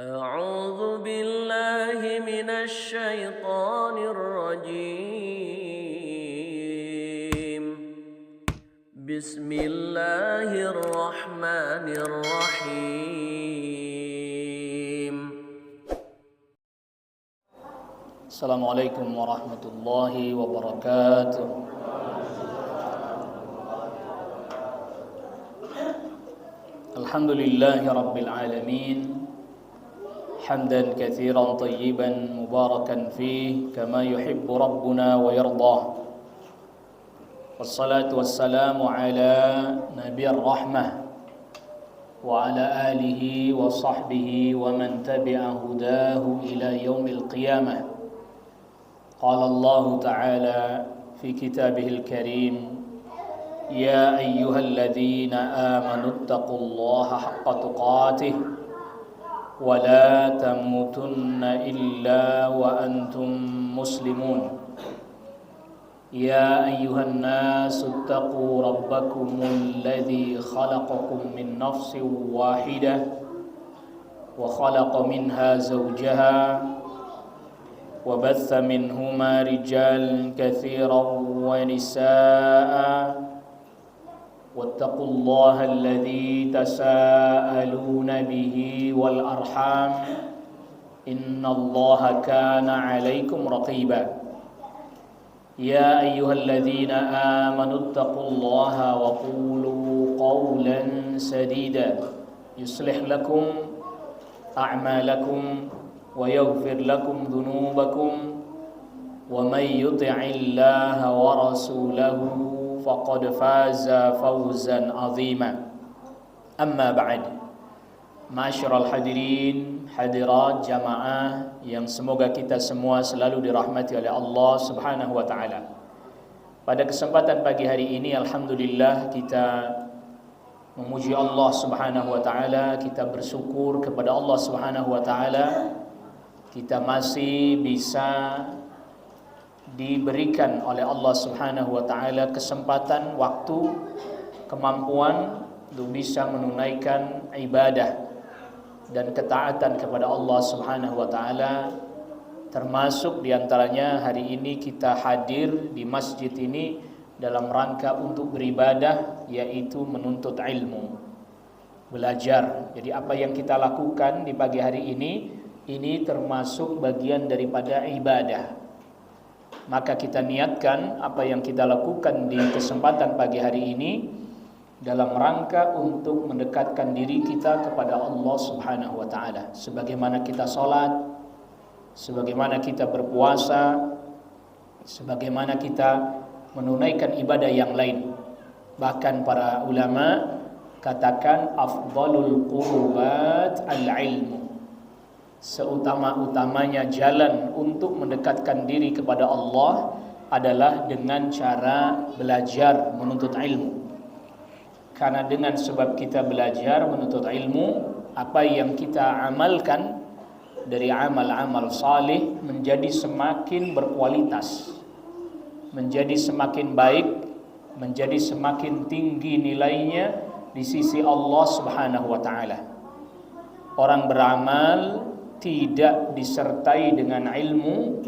أعوذ بالله من الشيطان الرجيم. بسم الله الرحمن الرحيم. السلام عليكم ورحمة الله وبركاته. الحمد لله رب العالمين حمدا كثيرا طيبا مباركا فيه كما يحب ربنا ويرضى، والصلاة والسلام على نبي الرحمة وعلى آله وصحبه ومن تبع هداه إلى يوم القيامة. قال الله تعالى في كتابه الكريم: يا أيها الذين آمنوا اتقوا الله حق تقاته ولا تموتن إلا وأنتم مسلمون. يا أيها الناس اتقوا ربكم الذي خلقكم من نفس واحدة وخلق منها زوجها وبث منهما رجالا كثيرا ونساء، واتقوا الله الذي تساءلون به والأرحام إن الله كان عليكم رقيبا. يا أيها الذين آمنوا اتقوا الله وقولوا قولا سديدا يصلح لكم أعمالكم ويغفر لكم ذنوبكم، ومن يطع الله ورسوله فقد فاز فوزا عظيما. أما بعد، Ma'asyiral hadirin hadirat jamaah yang semoga kita semua selalu dirahmati oleh Allah Subhanahu wa taala. Pada kesempatan pagi hari ini alhamdulillah kita memuji Allah Subhanahu wa taala, kita bersyukur kepada Allah Subhanahu wa taala kita masih bisa diberikan oleh Allah Subhanahu wa taala kesempatan, waktu, kemampuan untuk bisa menunaikan ibadah dan ketaatan kepada Allah Subhanahu wa taala. Termasuk diantaranya hari ini kita hadir di masjid ini dalam rangka untuk beribadah, yaitu menuntut ilmu, belajar. Jadi apa yang kita lakukan di pagi hari ini termasuk bagian daripada ibadah. Maka kita niatkan apa yang kita lakukan di kesempatan pagi hari ini dalam rangka untuk mendekatkan diri kita kepada Allah Subhanahu wa taala. Sebagaimana kita salat, sebagaimana kita berpuasa, sebagaimana kita menunaikan ibadah yang lain. Bahkan para ulama katakan afdalul qurbat al-ilmu. Seutama-utamanya jalan untuk mendekatkan diri kepada Allah adalah dengan cara belajar menuntut ilmu. Karena dengan sebab kita belajar menuntut ilmu, apa yang kita amalkan dari amal-amal salih menjadi semakin berkualitas, menjadi semakin baik, menjadi semakin tinggi nilainya di sisi Allah Subhanahu wa taala. Orang beramal tidak disertai dengan ilmu,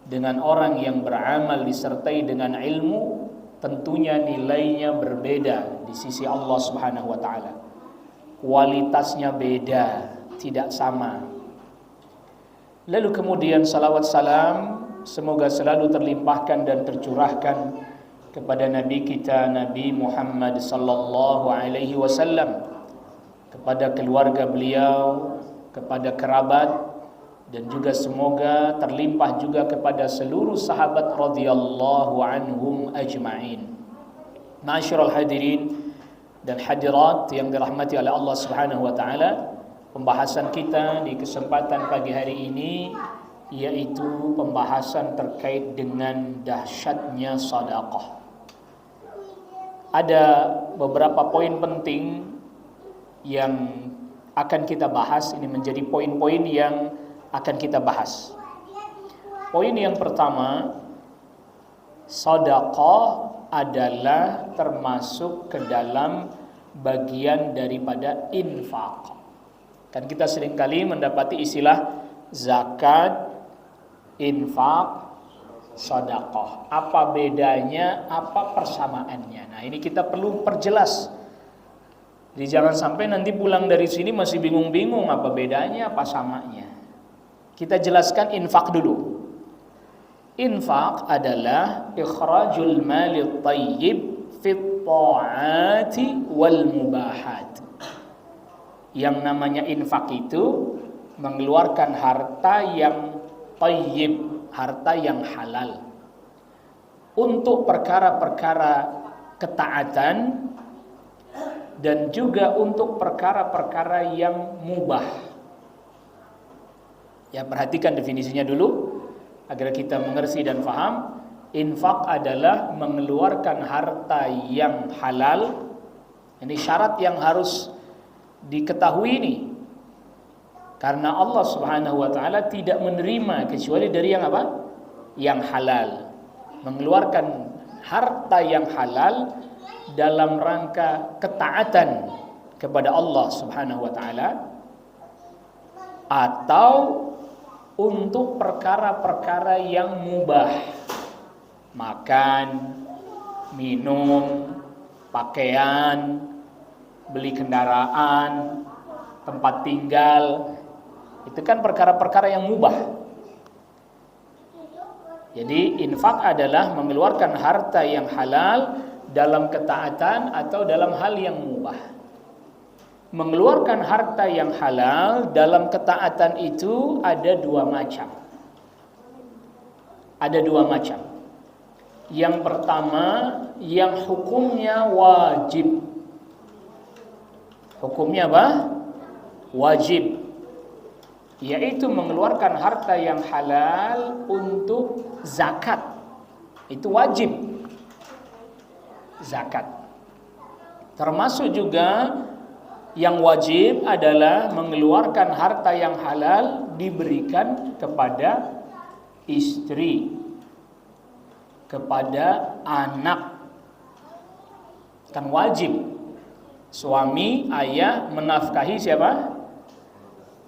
dengan orang yang beramal disertai dengan ilmu, tentunya nilainya berbeda di sisi Allah Subhanahu wa taala. Kualitasnya beda, tidak sama. Lalu kemudian salawat salam semoga selalu terlimpahkan dan tercurahkan kepada Nabi kita Nabi Muhammad sallallahu alaihi wasallam, kepada keluarga beliau, kepada kerabat, dan juga semoga terlimpah juga kepada seluruh sahabat radhiyallahu anhum ajma'in. Ma'asyiral hadirin dan hadirat yang dirahmati oleh Allah Subhanahu wa taala, pembahasan kita di kesempatan pagi hari ini yaitu pembahasan terkait dengan dahsyatnya sedekah. Ada beberapa poin penting yang akan kita bahas. Ini menjadi poin-poin yang akan kita bahas. Poin yang pertama, sedekah adalah termasuk ke dalam bagian daripada infak. Kan kita seringkali mendapati istilah zakat, infak, sedekah. Apa bedanya, apa persamaannya? Nah, ini kita perlu perjelas. Jadi jangan sampai nanti pulang dari sini masih bingung-bingung apa bedanya, apa samanya. Kita jelaskan infak dulu. Infak adalah ikhrajul mali thayyib fit ta'ati wal mubahat. Yang namanya infak itu mengeluarkan harta yang thayyib, harta yang halal, untuk perkara-perkara ketaatan dan juga untuk perkara-perkara yang mubah. Ya, perhatikan definisinya dulu agar kita mengerti dan faham. Infak adalah mengeluarkan harta yang halal. Ini syarat yang harus diketahui ini. Karena Allah Subhanahu wa taala tidak menerima kecuali dari yang apa? Yang halal. Mengeluarkan harta yang halal dalam rangka ketaatan kepada Allah Subhanahu wa taala atau untuk perkara-perkara yang mubah. Makan, minum, pakaian, beli kendaraan, tempat tinggal. Itu kan perkara-perkara yang mubah. Jadi infak adalah mengeluarkan harta yang halal dalam ketaatan atau dalam hal yang mubah. Mengeluarkan harta yang halal dalam ketaatan itu ada dua macam. Ada dua macam. Yang pertama, yang hukumnya wajib. Hukumnya apa? Wajib. Yaitu mengeluarkan harta yang halal untuk zakat. Itu wajib. Zakat. Termasuk juga yang wajib adalah mengeluarkan harta yang halal diberikan kepada istri, kepada anak. Kan wajib. Suami, ayah menafkahi siapa?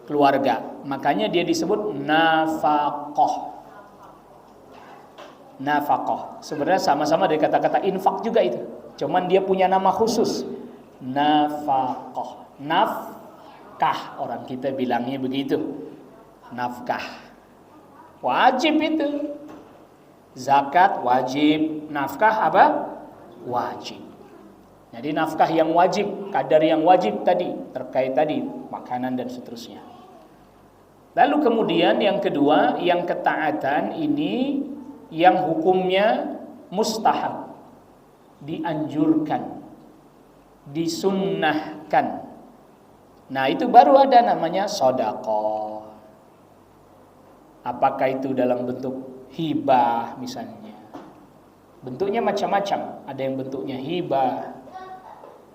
Keluarga. Makanya dia disebut nafaqah. Nafaqah. Sebenarnya sama-sama dari kata-kata infak juga itu. Cuman dia punya nama khusus. Nafaqah. Nafkah, orang kita bilangnya begitu. Nafkah. Wajib itu. Zakat wajib, nafkah apa? Wajib. Jadi nafkah yang wajib, kadar yang wajib tadi, terkait tadi makanan dan seterusnya. Lalu kemudian yang kedua, yang ketaatan ini yang hukumnya mustahab, dianjurkan, disunnahkan. Nah, itu baru ada namanya sedekah. Apakah itu dalam bentuk hibah misalnya? Bentuknya macam-macam. Ada yang bentuknya hibah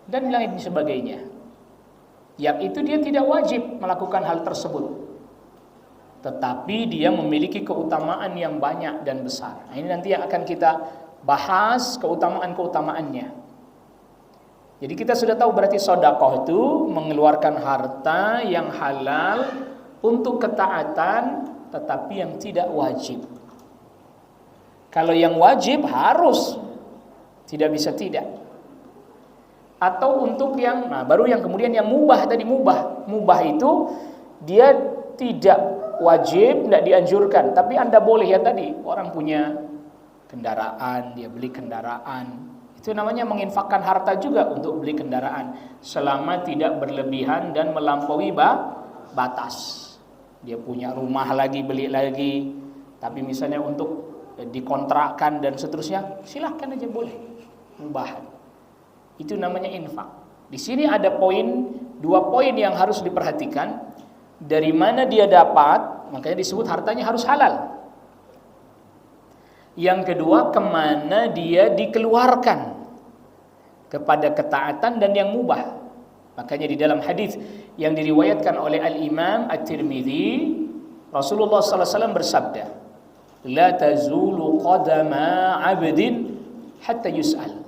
dan lain sebagainya. Yang itu dia tidak wajib melakukan hal tersebut, tetapi dia memiliki keutamaan yang banyak dan besar. Nah, ini nanti yang akan kita bahas keutamaan-keutamaannya. Jadi kita sudah tahu berarti sedekah itu mengeluarkan harta yang halal untuk ketaatan, tetapi yang tidak wajib. Kalau yang wajib harus, tidak bisa tidak. Atau untuk yang, nah baru yang kemudian yang mubah tadi, mubah itu dia tidak wajib, tidak dianjurkan, tapi Anda boleh. Ya tadi orang punya kendaraan, dia beli kendaraan, itu namanya menginfakkan harta juga untuk beli kendaraan, selama tidak berlebihan dan melampaui batas. Dia punya rumah lagi, beli lagi, tapi misalnya untuk dikontrakkan dan seterusnya, silahkan aja, boleh, mubah. Itu namanya infak. Di sini ada dua poin yang harus diperhatikan. Dari mana dia dapat, makanya disebut hartanya harus halal. Yang kedua, kemana dia dikeluarkan, kepada ketaatan dan yang mubah. Makanya di dalam hadis yang diriwayatkan oleh Al-Imam At-Tirmidzi, Rasulullah SAW bersabda, "La tazulu qadama 'abdin hatta yus'al."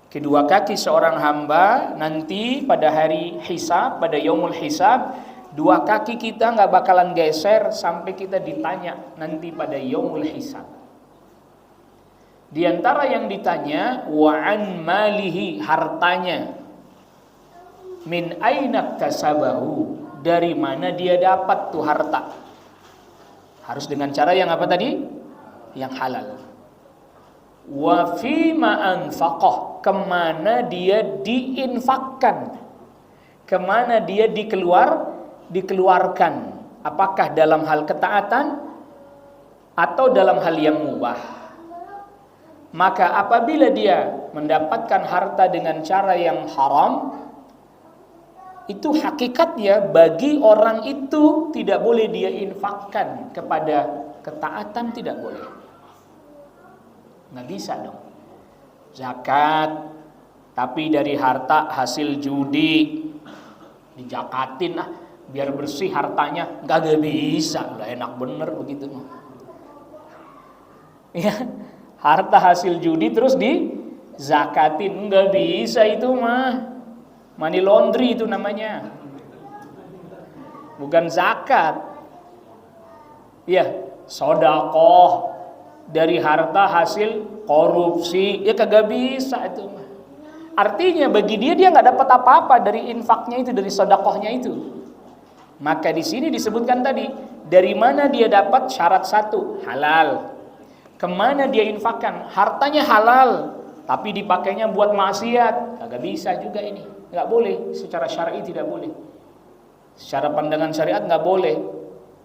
Kedua kaki seorang hamba nanti pada hari hisab, pada yaumul hisab, dua kaki kita nggak bakalan geser sampai kita ditanya nanti pada yaumul hisab. Di antara yang ditanya, wa an malihi, hartanya. Min aina kasabahu, dari mana dia dapat tuh harta. Harus dengan cara yang apa tadi? Yang halal. Wa fima anfaqah, kemana dia diinfakkan, kemana dia dikeluarkan, apakah dalam hal ketaatan atau dalam hal yang mubah. Maka apabila dia mendapatkan harta dengan cara yang haram, itu hakikatnya bagi orang itu tidak boleh dia infakkan kepada ketaatan, tidak boleh. Nggak bisa dong. Zakat, tapi dari harta hasil judi, dijakatin biar bersih hartanya, nggak bisa lah, enak bener begitu mah. Ya, harta hasil judi terus dizakatin, nggak bisa itu mah. Money laundry itu namanya, bukan zakat. Ya, sedekah dari harta hasil korupsi, ya kagak bisa itu. Artinya bagi dia nggak dapat apa-apa dari infaknya itu, dari sedekahnya itu. Maka di sini disebutkan tadi, dari mana dia dapat, syarat satu, halal. Kemana dia infakkan, hartanya halal, tapi dipakainya buat maksiat, kagak bisa juga ini, nggak boleh. Secara syar'i tidak boleh, secara pandangan syariat nggak boleh,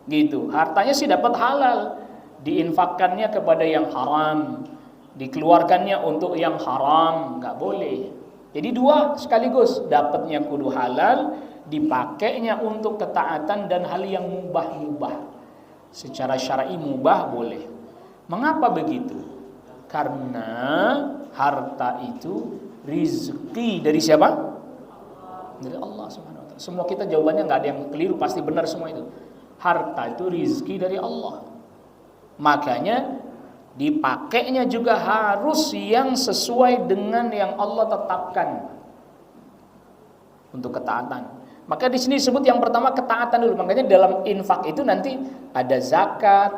gitu. Hartanya sih dapat halal, diinfakkannya kepada yang haram, dikeluarkannya untuk yang haram, nggak boleh. Jadi dua sekaligus, dapatnya kudu halal, dipakainya untuk ketaatan dan hal yang mubah-mubah. Secara syar'i mubah boleh. Mengapa begitu? Karena harta itu rizki dari siapa? Dari Allah Subhanahu wa ta'ala. Semua kita jawabannya nggak ada yang keliru, pasti benar semua itu. Harta itu rizki dari Allah. Makanya dipakainya juga harus yang sesuai dengan yang Allah tetapkan untuk ketaatan. Maka di sini disebut yang pertama ketaatan dulu. Makanya dalam infak itu nanti ada zakat,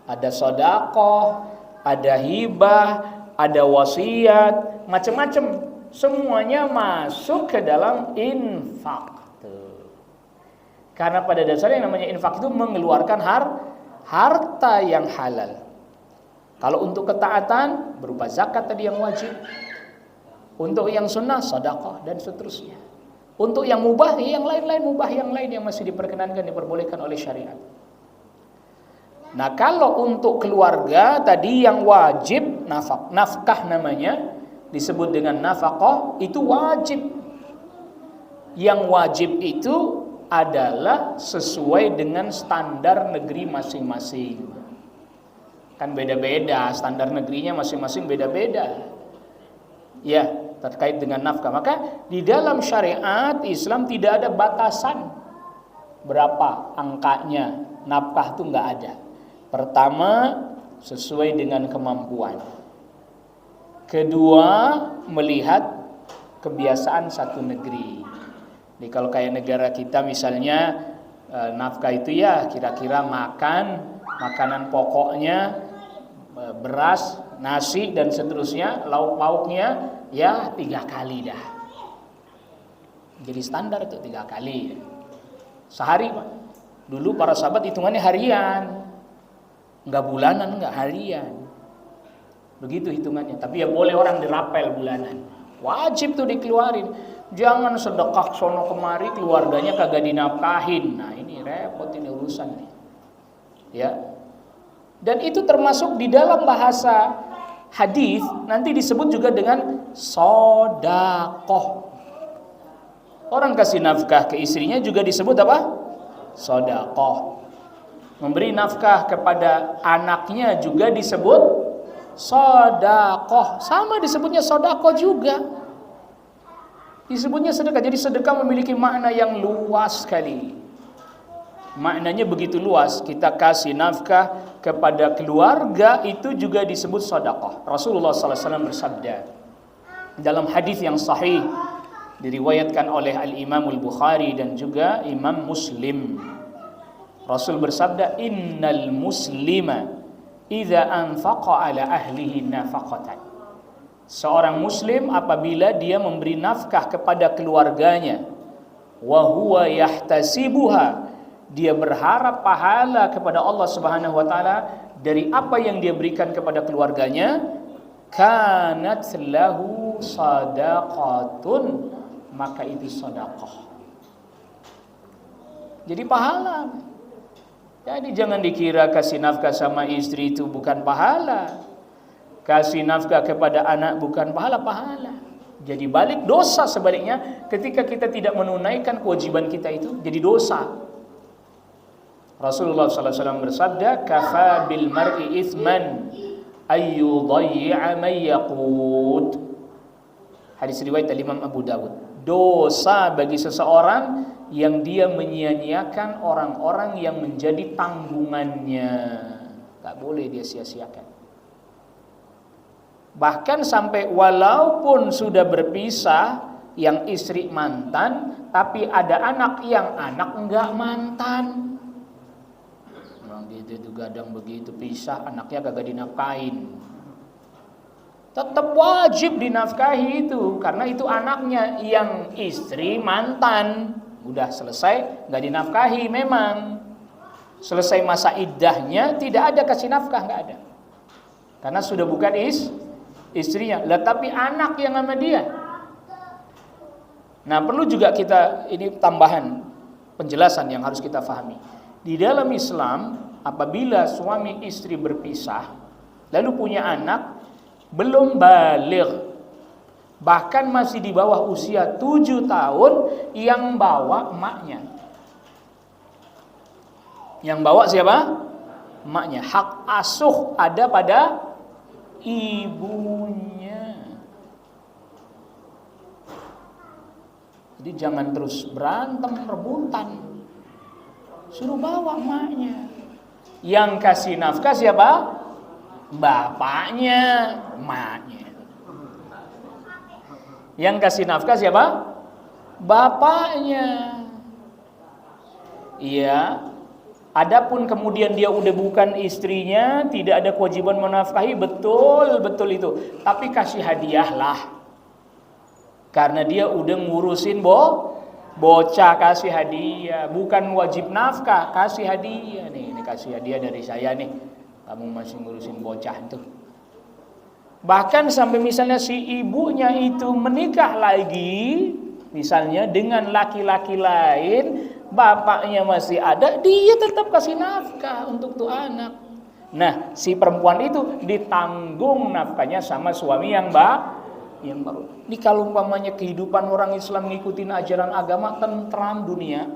ada sedekah, ada hibah, ada wasiat, macam-macam. Semuanya masuk ke dalam infak. Karena pada dasarnya yang namanya infak itu mengeluarkan harta yang halal. Kalau untuk ketaatan berupa zakat tadi yang wajib. Untuk yang sunnah sedekah dan seterusnya. Untuk yang mubah, yang lain-lain mubah yang lain yang masih diperkenankan, diperbolehkan oleh syariat. Nah, kalau untuk keluarga tadi yang wajib nafkah namanya, disebut dengan nafkah, itu wajib. Yang wajib itu adalah sesuai dengan standar negeri masing-masing. Kan beda-beda, standar negerinya masing-masing beda-beda. Ya, terkait dengan nafkah. Maka di dalam syariat Islam tidak ada batasan berapa angkanya nafkah, itu nggak ada. Pertama, sesuai dengan kemampuan. Kedua, melihat kebiasaan satu negeri. Jadi kalau kayak negara kita misalnya, nafkah itu ya kira-kira makanan pokoknya, beras, nasi dan seterusnya, lauk pauknya ya 3 kali dah. Jadi standar itu 3 kali sehari, Pak. Dulu para sahabat hitungannya harian, enggak bulanan, enggak harian. Begitu hitungannya. Tapi ya boleh orang dirapel bulanan. Wajib tuh dikeluarin. Jangan sedekah sono kemari keluarganya kagak dinafkahin. Nah, ini repot, ini urusan nih. Ya. Dan itu termasuk di dalam bahasa hadis nanti disebut juga dengan sedekah. Orang kasih nafkah ke istrinya juga disebut apa? Sedekah. Memberi nafkah kepada anaknya juga disebut sedekah. Sama disebutnya sedekah juga. Disebutnya sedekah. Jadi sedekah memiliki makna yang luas sekali. Maknanya begitu luas. Kita kasih nafkah kepada keluarga itu juga disebut sedekah. Rasulullah SAW bersabda Dalam hadis yang sahih diriwayatkan oleh Al-Imam Al-Bukhari dan juga Imam Muslim, Rasul bersabda, innal muslima idza anfaqa ala ahlihi nafaqatan. Seorang muslim apabila dia memberi nafkah kepada keluarganya, wa huwa yahtasibuha, dia berharap pahala kepada Allah Subhanahu wa taala dari apa yang dia berikan kepada keluarganya, kanat lahu sadaqatun, maka itu sedekah. Jadi pahala. Jadi jangan dikira kasih nafkah sama istri itu bukan pahala. Kasih nafkah kepada anak bukan pahala. Jadi balik dosa sebaliknya ketika kita tidak menunaikan kewajiban kita itu jadi dosa. Rasulullah SAW bersabda, kafa bil mar'i ithman ayyudayya man yaqut. Hadis riwayat Imam Abu Dawud. Dosa bagi seseorang yang dia menyia-nyiakan orang-orang yang menjadi tanggungannya. Tak boleh dia sia-siakan. Bahkan sampai walaupun sudah berpisah, yang istri mantan, tapi ada anak yang anak enggak mantan. Orang gitu gadang begitu pisah, anaknya kagak dinafkahin. Tetap wajib dinafkahi itu, karena itu anaknya. Yang istri mantan udah selesai, nggak dinafkahi memang. Selesai masa iddahnya, tidak ada kasih nafkah, nggak ada. Karena sudah bukan istrinya. Lah tapi anak yang sama dia. Nah perlu juga kita, ini tambahan penjelasan yang harus kita pahami. Di dalam Islam, apabila suami istri berpisah, lalu punya anak, belum baligh, bahkan masih di bawah usia 7 tahun, yang bawa emaknya. Yang bawa siapa? Emaknya. Hak asuh ada pada ibunya. Jadi jangan terus berantem, rebutan. Suruh bawa emaknya. Yang kasih nafkah siapa? Bapaknya, emaknya. Yang kasih nafkah siapa? Bapaknya. Iya. Adapun kemudian dia udah bukan istrinya, tidak ada kewajiban menafkahi, betul itu. Tapi kasih hadiah lah. Karena dia udah ngurusin bocah, kasih hadiah. Bukan wajib nafkah, kasih hadiah. Nih, ini kasih hadiah dari saya nih. Kamu masih ngurusin bocah tuh. Bahkan sampai misalnya si ibunya itu menikah lagi, misalnya dengan laki-laki lain, bapaknya masih ada, dia tetap kasih nafkah untuk tuh anak. Nah, si perempuan itu ditanggung nafkahnya sama suami yang baru. Ini kalau umpamanya kehidupan orang Islam ngikutin ajaran agama, tentram dunia.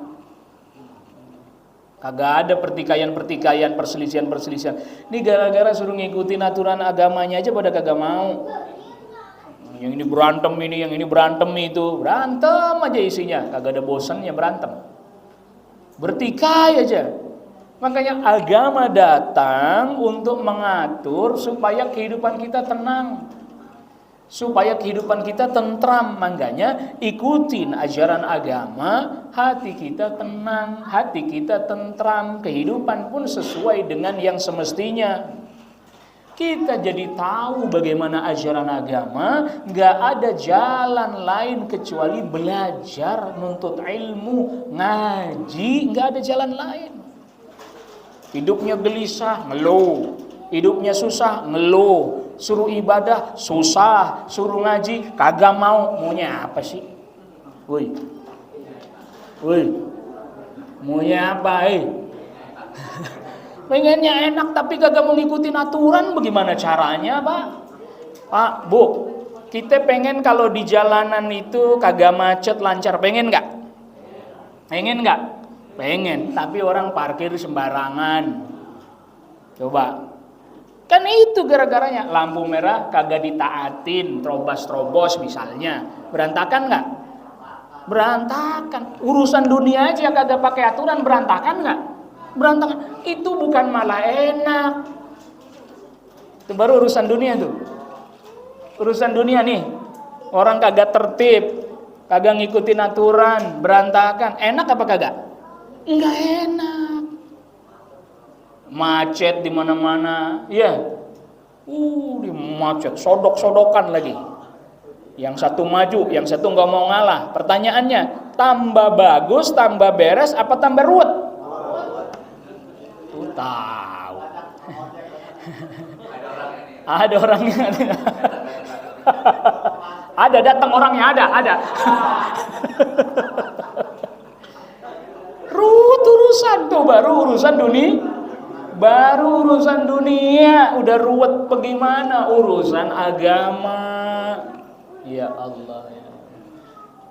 Kagak ada pertikaian, perselisihan. Ini gara-gara suruh ngikutin aturan agamanya aja pada kagak mau. Yang ini berantem ini, yang ini berantem itu. Berantem aja isinya, kagak ada bosannya berantem. Bertikai aja. Makanya agama datang untuk mengatur supaya kehidupan kita tenang, supaya kehidupan kita tentram. Makanya ikutin ajaran agama, hati kita tenang, hati kita tentram, kehidupan pun sesuai dengan yang semestinya. Kita jadi tahu bagaimana ajaran agama. Gak ada jalan lain kecuali belajar, nuntut ilmu, ngaji. Gak ada jalan lain. Hidupnya gelisah, ngeluh. Hidupnya susah, ngeluh. Suruh ibadah, susah. Suruh ngaji, kagak mau. Maunya apa sih? Woi, maunya apa pengennya enak tapi kagak mau ngikutin aturan, bagaimana caranya, Pak? Pak, Bu, kita pengen kalau di jalanan itu kagak macet, lancar, pengen nggak? Pengen, tapi orang parkir sembarangan. Coba, kan itu gara-garanya lampu merah kagak ditaatin, terobos misalnya, berantakan nggak? Berantakan. Urusan dunia aja kagak pakai aturan, berantakan nggak? Berantakan. Itu bukan malah enak. Itu baru urusan dunia tuh. Urusan dunia nih. Orang kagak tertib, kagak ngikutin aturan, berantakan. Enak apa kagak? Enggak enak. Macet di mana-mana, ya. Di macet, sodok-sodokan lagi. Yang satu maju, yang satu nggak mau ngalah. Pertanyaannya, tambah bagus, tambah beres, apa tambah ruwet? Tuh tahu. Ada orangnya. Ada datang orangnya, ada. Ruwet urusan tuh, baru urusan dunia udah ruwet bagaimana urusan agama. Ya Allah ya.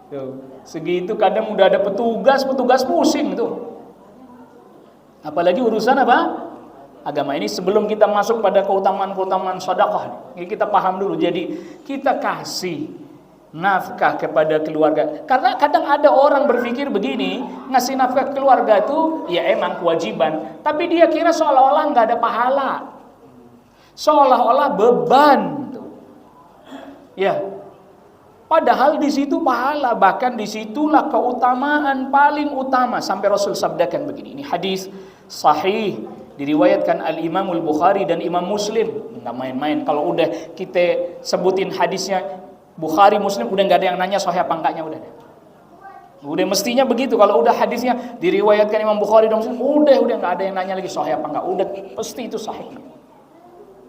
Tuh, segitu kadang udah ada petugas pusing tuh. Apalagi urusan apa? Agama ini. Sebelum kita masuk pada keutamaan sedekah, ini kita paham dulu. Jadi kita kasih nafkah kepada keluarga. Karena kadang ada orang berpikir begini, ngasih nafkah ke keluarga itu ya emang kewajiban, tapi dia kira seolah-olah nggak ada pahala, seolah-olah beban tuh. Ya, padahal di situ pahala, bahkan disitulah keutamaan paling utama. Sampai Rasul sabdakan begini, ini hadis sahih, diriwayatkan Al-Imam Al-Bukhari dan Imam Muslim. Nggak main-main, kalau udah kita sebutin hadisnya Bukhari, Muslim, udah nggak ada yang nanya sahih apa enggaknya, udah mestinya begitu. Kalau udah hadisnya diriwayatkan Imam Bukhari dan Muslim, udah nggak ada yang nanya lagi sahih apa enggak, udah pasti itu sahih.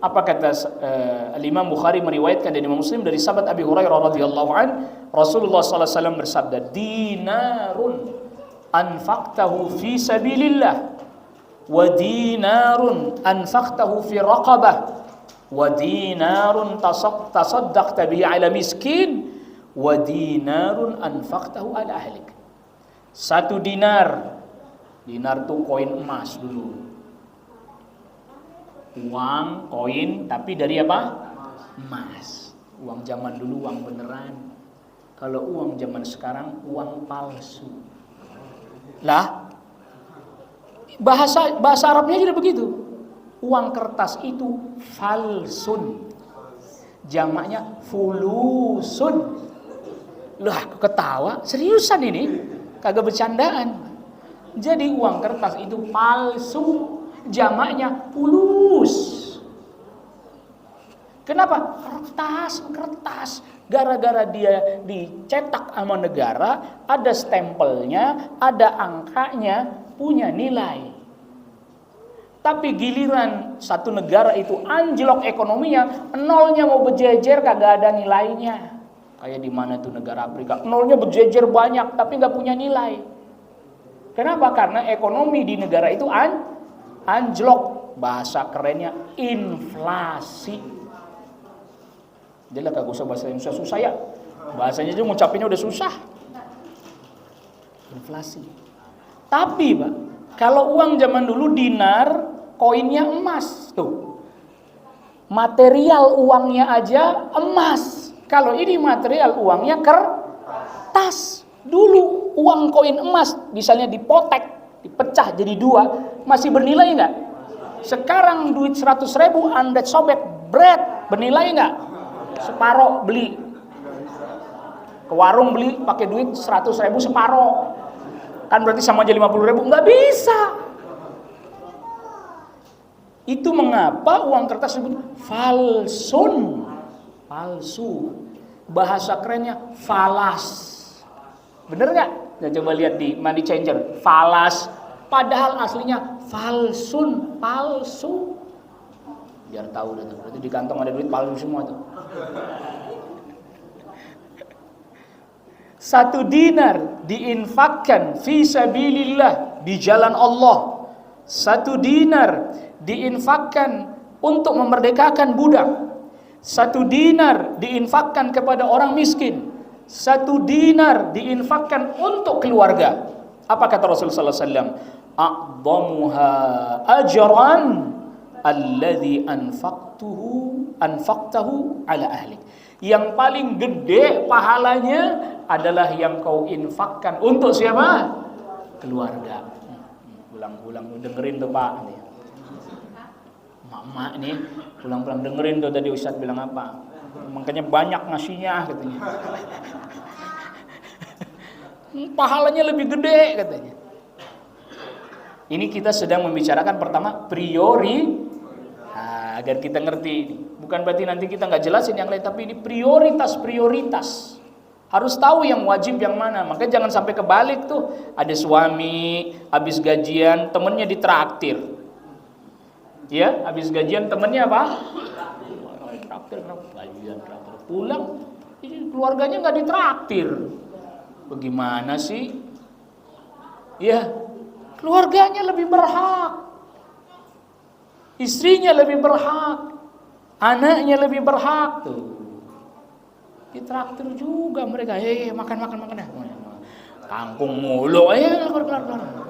Apa kata Imam Bukhari meriwayatkan dan Imam Muslim dari sahabat Abi Hurairah radhiyallahu an, Rasulullah sallallahu alaihi wasallam bersabda, dinarun anfaqtahu fi sabilillah wa dinarun anfaqtahu fi raqabah wa dinarun tasaddaqta bihi ala miskin wa dinarun anfaqtahu ala ahlik. 1 dinar tuh koin emas dulu, uang koin tapi dari apa? Emas. Uang zaman dulu uang beneran. Kalau uang zaman sekarang uang palsu. Lah, bahasa Arabnya jadi begitu. Uang kertas itu falsun, jamaknya fulusun. Lah, ketawa, seriusan ini, kagak bercandaan. Jadi uang kertas itu palsu, jamaknya fulus. Kenapa? Kertas. Gara-gara dia dicetak sama negara, ada stempelnya, ada angkanya, punya nilai. Tapi giliran satu negara itu anjlok ekonominya, nolnya mau berjejer kagak ada nilainya. Kayak di mana tuh negara Afrika, nolnya berjejer banyak tapi nggak punya nilai. Kenapa? Karena ekonomi di negara itu anjlok. Bahasa kerennya inflasi. Dia lah kagak usah bahasa Indonesia susah ya. Bahasanya aja ngucapinnya udah susah. Inflasi. Tapi Pak, kalau uang zaman dulu dinar, koinnya emas tuh. Material uangnya aja emas. Kalau ini material uangnya kertas. Dulu uang koin emas misalnya dipotek, dipecah jadi 2, masih bernilai enggak? Sekarang duit 100.000 Anda sobek, bread, bernilai enggak? Separoh beli. Ke warung beli pakai duit 100.000 separoh. Kan berarti sama aja 50.000, enggak bisa. Itu mengapa uang kertas disebut falsun, palsu. Bahasa kerennya falas. Bener nggak? Nah, coba lihat di Money Changer, falas. Padahal aslinya falsun, palsu. Biar tahu dah tuh. Berarti di kantong ada duit palsu semua tuh. 1 dinar diinfakkan fi sabilillah, di jalan Allah. 1 dinar diinfakkan untuk memerdekakan budak. 1 dinar diinfakkan kepada orang miskin. 1 dinar diinfakkan untuk keluarga. Apa kata Rasulullah SAW? A'dhamuha ajran alladhi anfaqtahu ala ahlik. Yang paling gede pahalanya adalah yang kau infakkan untuk siapa? Keluarga. Pulang-pulang dengerin tuh Pak. Mama nih pulang-pulang dengerin tuh tadi Ustadz bilang apa. Makanya banyak ngasihnya katanya. Pahalanya lebih gede katanya. Ini kita sedang membicarakan pertama priori. Nah, agar kita ngerti. Bukan berarti nanti kita nggak jelasin yang lain, tapi ini prioritas. Harus tahu yang wajib yang mana. Makanya jangan sampai kebalik tuh. Ada suami habis gajian temennya ditraktir. Ya, habis gajian temennya apa? Traktir, gajian traktir. Pulang, ini keluarganya nggak ditraktir. Bagaimana sih? Ya, keluarganya lebih berhak. Istrinya lebih berhak. Anaknya lebih berhak tuh. Ditraktir juga mereka. Makan ya. Kangkung mulu. Keluar.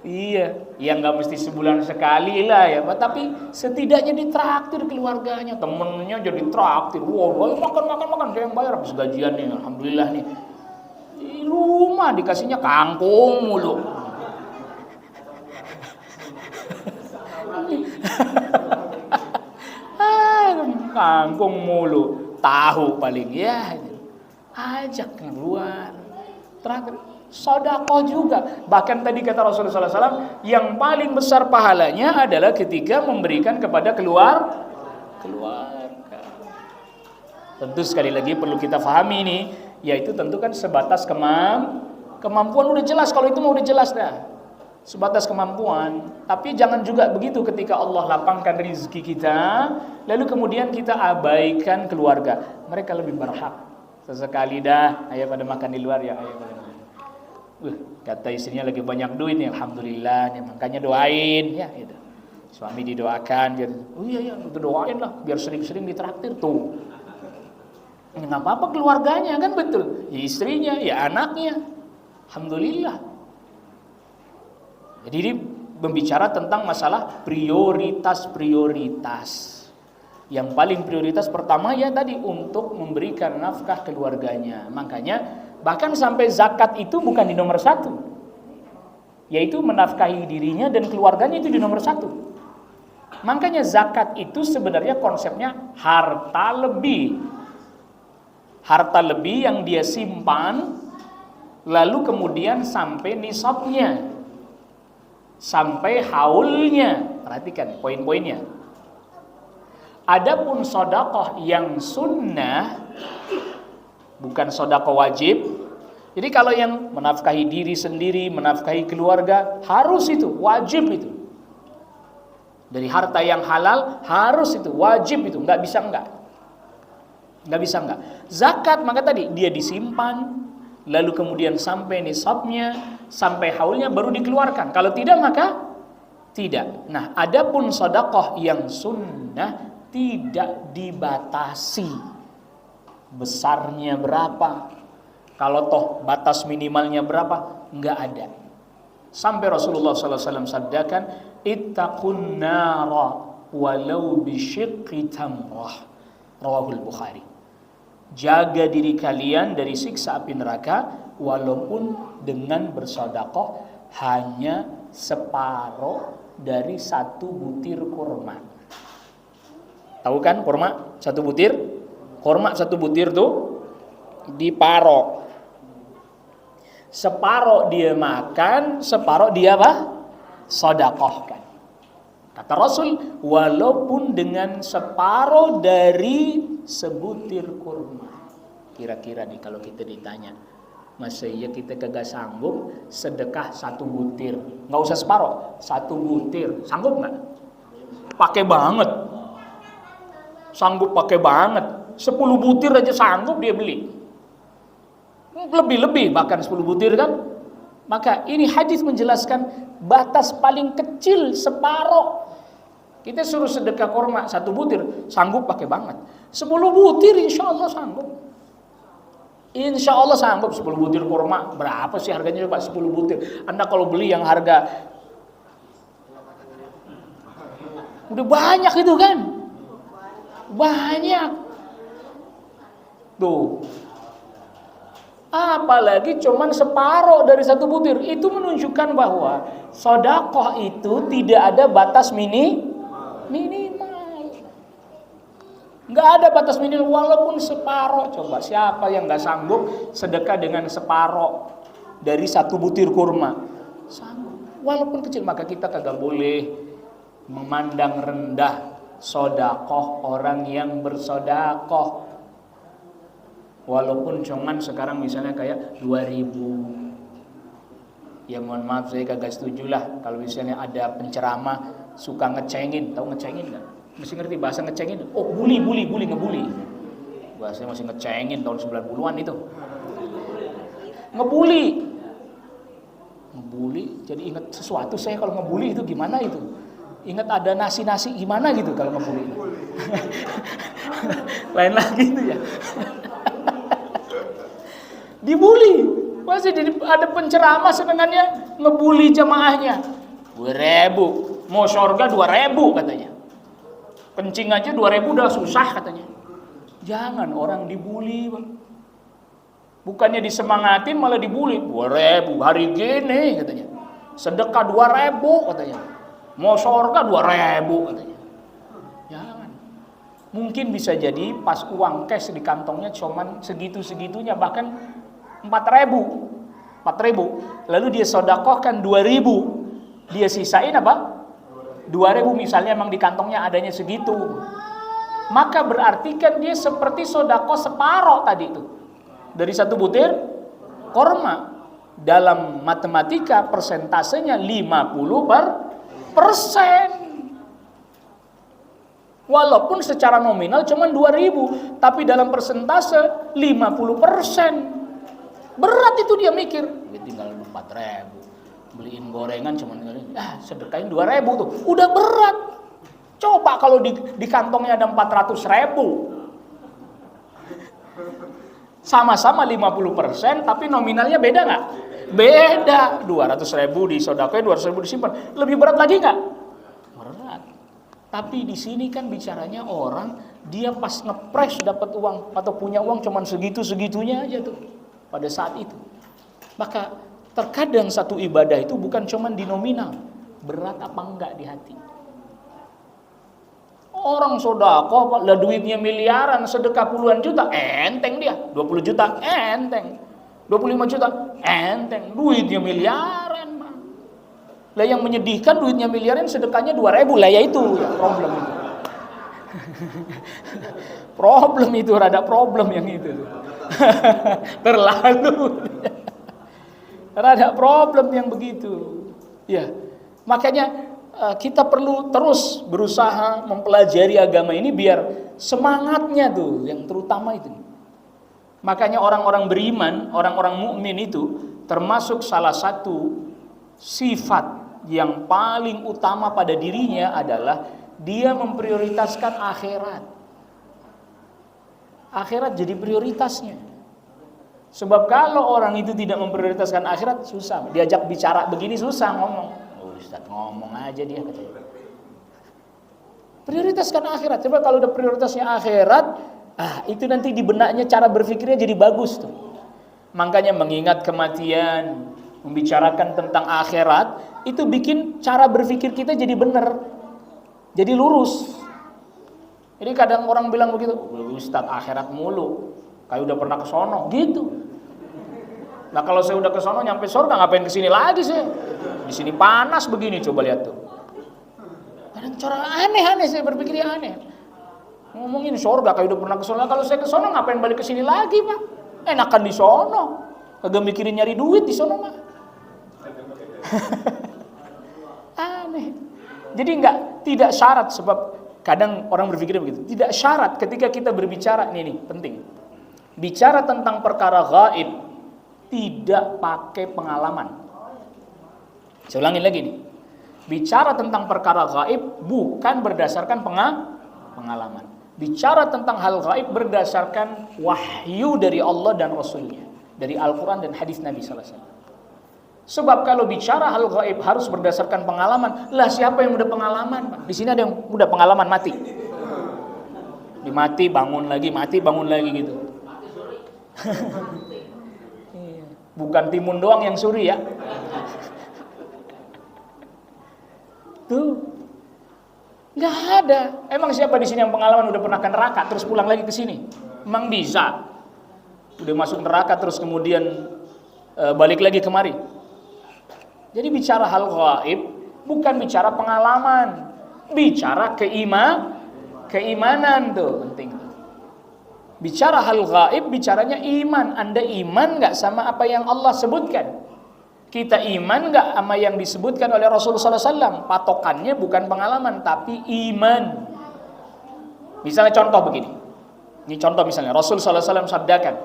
Iya, ya nggak mesti sebulan sekali lah ya, tapi setidaknya ditraktir keluarganya, temennya jadi traktir. Wow, makan, dia yang bayar habis gajian nih, alhamdulillah nih. Di rumah dikasihnya kangkung mulu. Kangkung mulu, tahu paling ya. Ajak keluar, traktir. Sedekah juga. Bahkan tadi kata Rasulullah SAW, yang paling besar pahalanya adalah ketika memberikan kepada keluarga. Tentu sekali lagi perlu kita pahami ini, yaitu tentu kan sebatas kemampuan udah jelas. Kalau itu mau udah jelas dah, sebatas kemampuan. Tapi jangan juga begitu ketika Allah lapangkan rezeki kita, lalu kemudian kita abaikan keluarga. Mereka lebih berhak. Sesekali dah, ayo pada makan di luar ya, ayo pada makan. Kata istrinya lagi banyak duit nih, alhamdulillah nih, makanya doain ya gitu. Suami didoakan biar itu doain lah biar sering-sering ditraktir tuh. Nggak apa-apa keluarganya kan, betul. Ya istrinya, ya anaknya. Alhamdulillah. Jadi ini membicara tentang masalah prioritas. Yang paling prioritas pertama ya tadi untuk memberikan nafkah keluarganya. Makanya bahkan sampai zakat itu bukan di nomor 1, yaitu menafkahi dirinya dan keluarganya itu di nomor 1. Makanya zakat itu sebenarnya konsepnya harta lebih yang dia simpan, lalu kemudian sampai nisabnya, sampai haulnya. Perhatikan poin-poinnya. Adapun sedekah yang sunnah, bukan sedekah wajib. Jadi kalau yang menafkahi diri sendiri, menafkahi keluarga, harus itu, wajib itu. Dari harta yang halal, harus itu, wajib itu, nggak bisa enggak. Zakat, maka tadi, dia disimpan, lalu kemudian sampai nisabnya, sampai haulnya baru dikeluarkan. Kalau tidak, maka tidak. Nah, adapun sedekah yang sunnah, tidak dibatasi. Besarnya berapa? Kalau toh batas minimalnya berapa? Enggak ada. Sampai Rasulullah SAW sabdakan, ittaqun nara walau bisyiqqi tamrah. Rawahul Bukhari. Jaga diri kalian dari siksa api neraka walaupun dengan bersedekah hanya separuh dari 1 butir kurma. Tahu kan kurma 1 butir? Kurma 1 butir tuh diparok. Separuh dia makan, separuh dia apa? Sedekahkan. Kata Rasul, walaupun dengan separuh dari sebutir kurma. Kira-kira nih kalau kita ditanya, masa iya kita kagak sanggup sedekah 1 butir? Nggak usah separuh, 1 butir. Sanggup nggak? Pakai banget. Sanggup pakai banget. 10 butir aja sanggup dia beli. Lebih-lebih bahkan 10 butir kan. Maka ini hadis menjelaskan batas paling kecil separuh. Kita suruh sedekah kurma 1 butir, sanggup pakai banget. 10 butir insya Allah sanggup. Insya Allah sanggup 10 butir kurma. Berapa sih harganya coba 10 butir? Anda kalau beli yang harga udah banyak itu kan? Banyak. Tuh. Apalagi cuman separuh dari 1 butir. Itu menunjukkan bahwa sedekah itu tidak ada batas minimal. Nggak ada batas minimal walaupun separoh. Coba siapa yang nggak sanggup sedekah dengan separoh dari satu butir kurma? Sanggup. Walaupun kecil, maka kita kagak boleh memandang rendah sodakoh orang yang bersodakoh. Walaupun cuman sekarang misalnya kayak 2.000. Ya mohon maaf, saya kagak setuju lah kalau misalnya ada penceramah suka ngecengin. Tahu ngecengin nggak? Mesti ngerti bahasa ngecengin. Oh, ngebully. Bahasanya masih ngecengin tahun 90-an itu. Ngebully. Jadi ingat sesuatu saya kalau ngebully itu gimana itu. Ingat ada nasi gimana gitu kalau ngebully. Lain lagi itu ya. Dibully. Masih jadi ada penceramah senengannya ngebully jamaahnya. 2.000. Mau surga 2.000 katanya. Kencing aja 2.000 udah susah katanya. Jangan orang dibully, Bang. Bukannya disemangatin malah dibully. 2.000 hari gini katanya. Sedekah 2.000 katanya. Mau surga 2.000 katanya. Jangan. Mungkin bisa jadi pas uang cash di kantongnya cuman segitu-segitunya, bahkan 4.000. Lalu dia sedekahkan 2.000. Dia sisain apa? 2.000 misalnya, emang di kantongnya adanya segitu, maka berarti kan dia seperti sedekah separoh tadi itu dari satu butir korma. Dalam matematika persentasenya 50%. Walaupun secara nominal cuma 2.000, tapi dalam persentase 50%. Berat itu dia mikir, tinggal 4.000. Beliin gorengan cuman sedekahin 2.000 tuh udah berat. Coba kalau di kantongnya ada 400.000, sama-sama 50%, tapi nominalnya beda nggak? Beda. 200.000 disedekahin, 200.000 disimpan. Lebih berat lagi nggak? Berat. Tapi di sini kan bicaranya orang dia pas ngepres dapat uang atau punya uang cuman segitunya aja tuh pada saat itu. Maka terkadang satu ibadah itu bukan cuma di nominal, berat apa enggak di hati. Orang sedekah lah duitnya miliaran, sedekah puluhan juta, enteng dia. 20 juta, enteng. 25 juta, enteng. Duitnya miliaran, Bang. Lah yang menyedihkan duitnya miliaran, sedekahnya 2.000, lah ya itu ya problem itu. Problem itu, rada problem yang itu. Terlalu. Ada problem yang begitu. Ya, makanya kita perlu terus berusaha mempelajari agama ini biar semangatnya tuh yang terutama itu. Makanya orang-orang beriman, orang-orang mukmin itu termasuk salah satu sifat yang paling utama pada dirinya adalah dia memprioritaskan akhirat. Akhirat jadi prioritasnya. Sebab kalau orang itu tidak memprioritaskan akhirat, susah. Diajak bicara begini susah ngomong. Oh, Ustaz ngomong aja dia katanya. Prioritaskan akhirat. Coba kalau udah prioritasnya akhirat, itu nanti di benaknya cara berpikirnya jadi bagus tuh. Makanya mengingat kematian, membicarakan tentang akhirat, itu bikin cara berpikir kita jadi benar. Jadi lurus. Jadi kadang orang bilang begitu, Ustaz akhirat mulu. Kayak udah pernah ke sono gitu. Nah kalau saya udah ke sono nyampe surga ngapain ke sini lagi sih? Di sini panas begini, coba lihat tuh. Kadang cara aneh-aneh saya berpikirnya aneh. Ngomongin surga kayak udah pernah ke sono. Kalau saya ke sono ngapain balik ke sini lagi, Pak? Enakan di sono. Kagak mikirin nyari duit di sono mah. Aneh. Jadi tidak syarat, sebab kadang orang berpikir begitu. Tidak syarat ketika kita berbicara ini penting. Bicara tentang perkara gaib tidak pakai pengalaman. Saya ulangin lagi nih. Bicara tentang perkara gaib bukan berdasarkan pengalaman. Bicara tentang hal gaib berdasarkan wahyu dari Allah dan Rasulnya, dari Al-Quran dan hadis Nabi sallallahu alaihi wasallam. Sebab kalau bicara hal gaib harus berdasarkan pengalaman. Lah siapa yang udah pengalaman, Pak? Di sini ada yang udah pengalaman mati. Mati bangun lagi gitu. Bukan timun doang yang suri ya. Tuh. Nggak ada. Emang siapa di sini yang pengalaman udah pernah ke neraka terus pulang lagi ke sini? Emang bisa? Udah masuk neraka terus kemudian balik lagi kemari. Jadi bicara hal gaib bukan bicara pengalaman, bicara keimanan tuh penting. Bicara hal gaib bicaranya iman. Anda iman nggak sama apa yang Allah sebutkan? Kita iman nggak sama yang disebutkan oleh Rasulullah SAW? Patokannya bukan pengalaman tapi iman. Misalnya contoh begini. Ini contoh misalnya Rasulullah SAW sabdakan,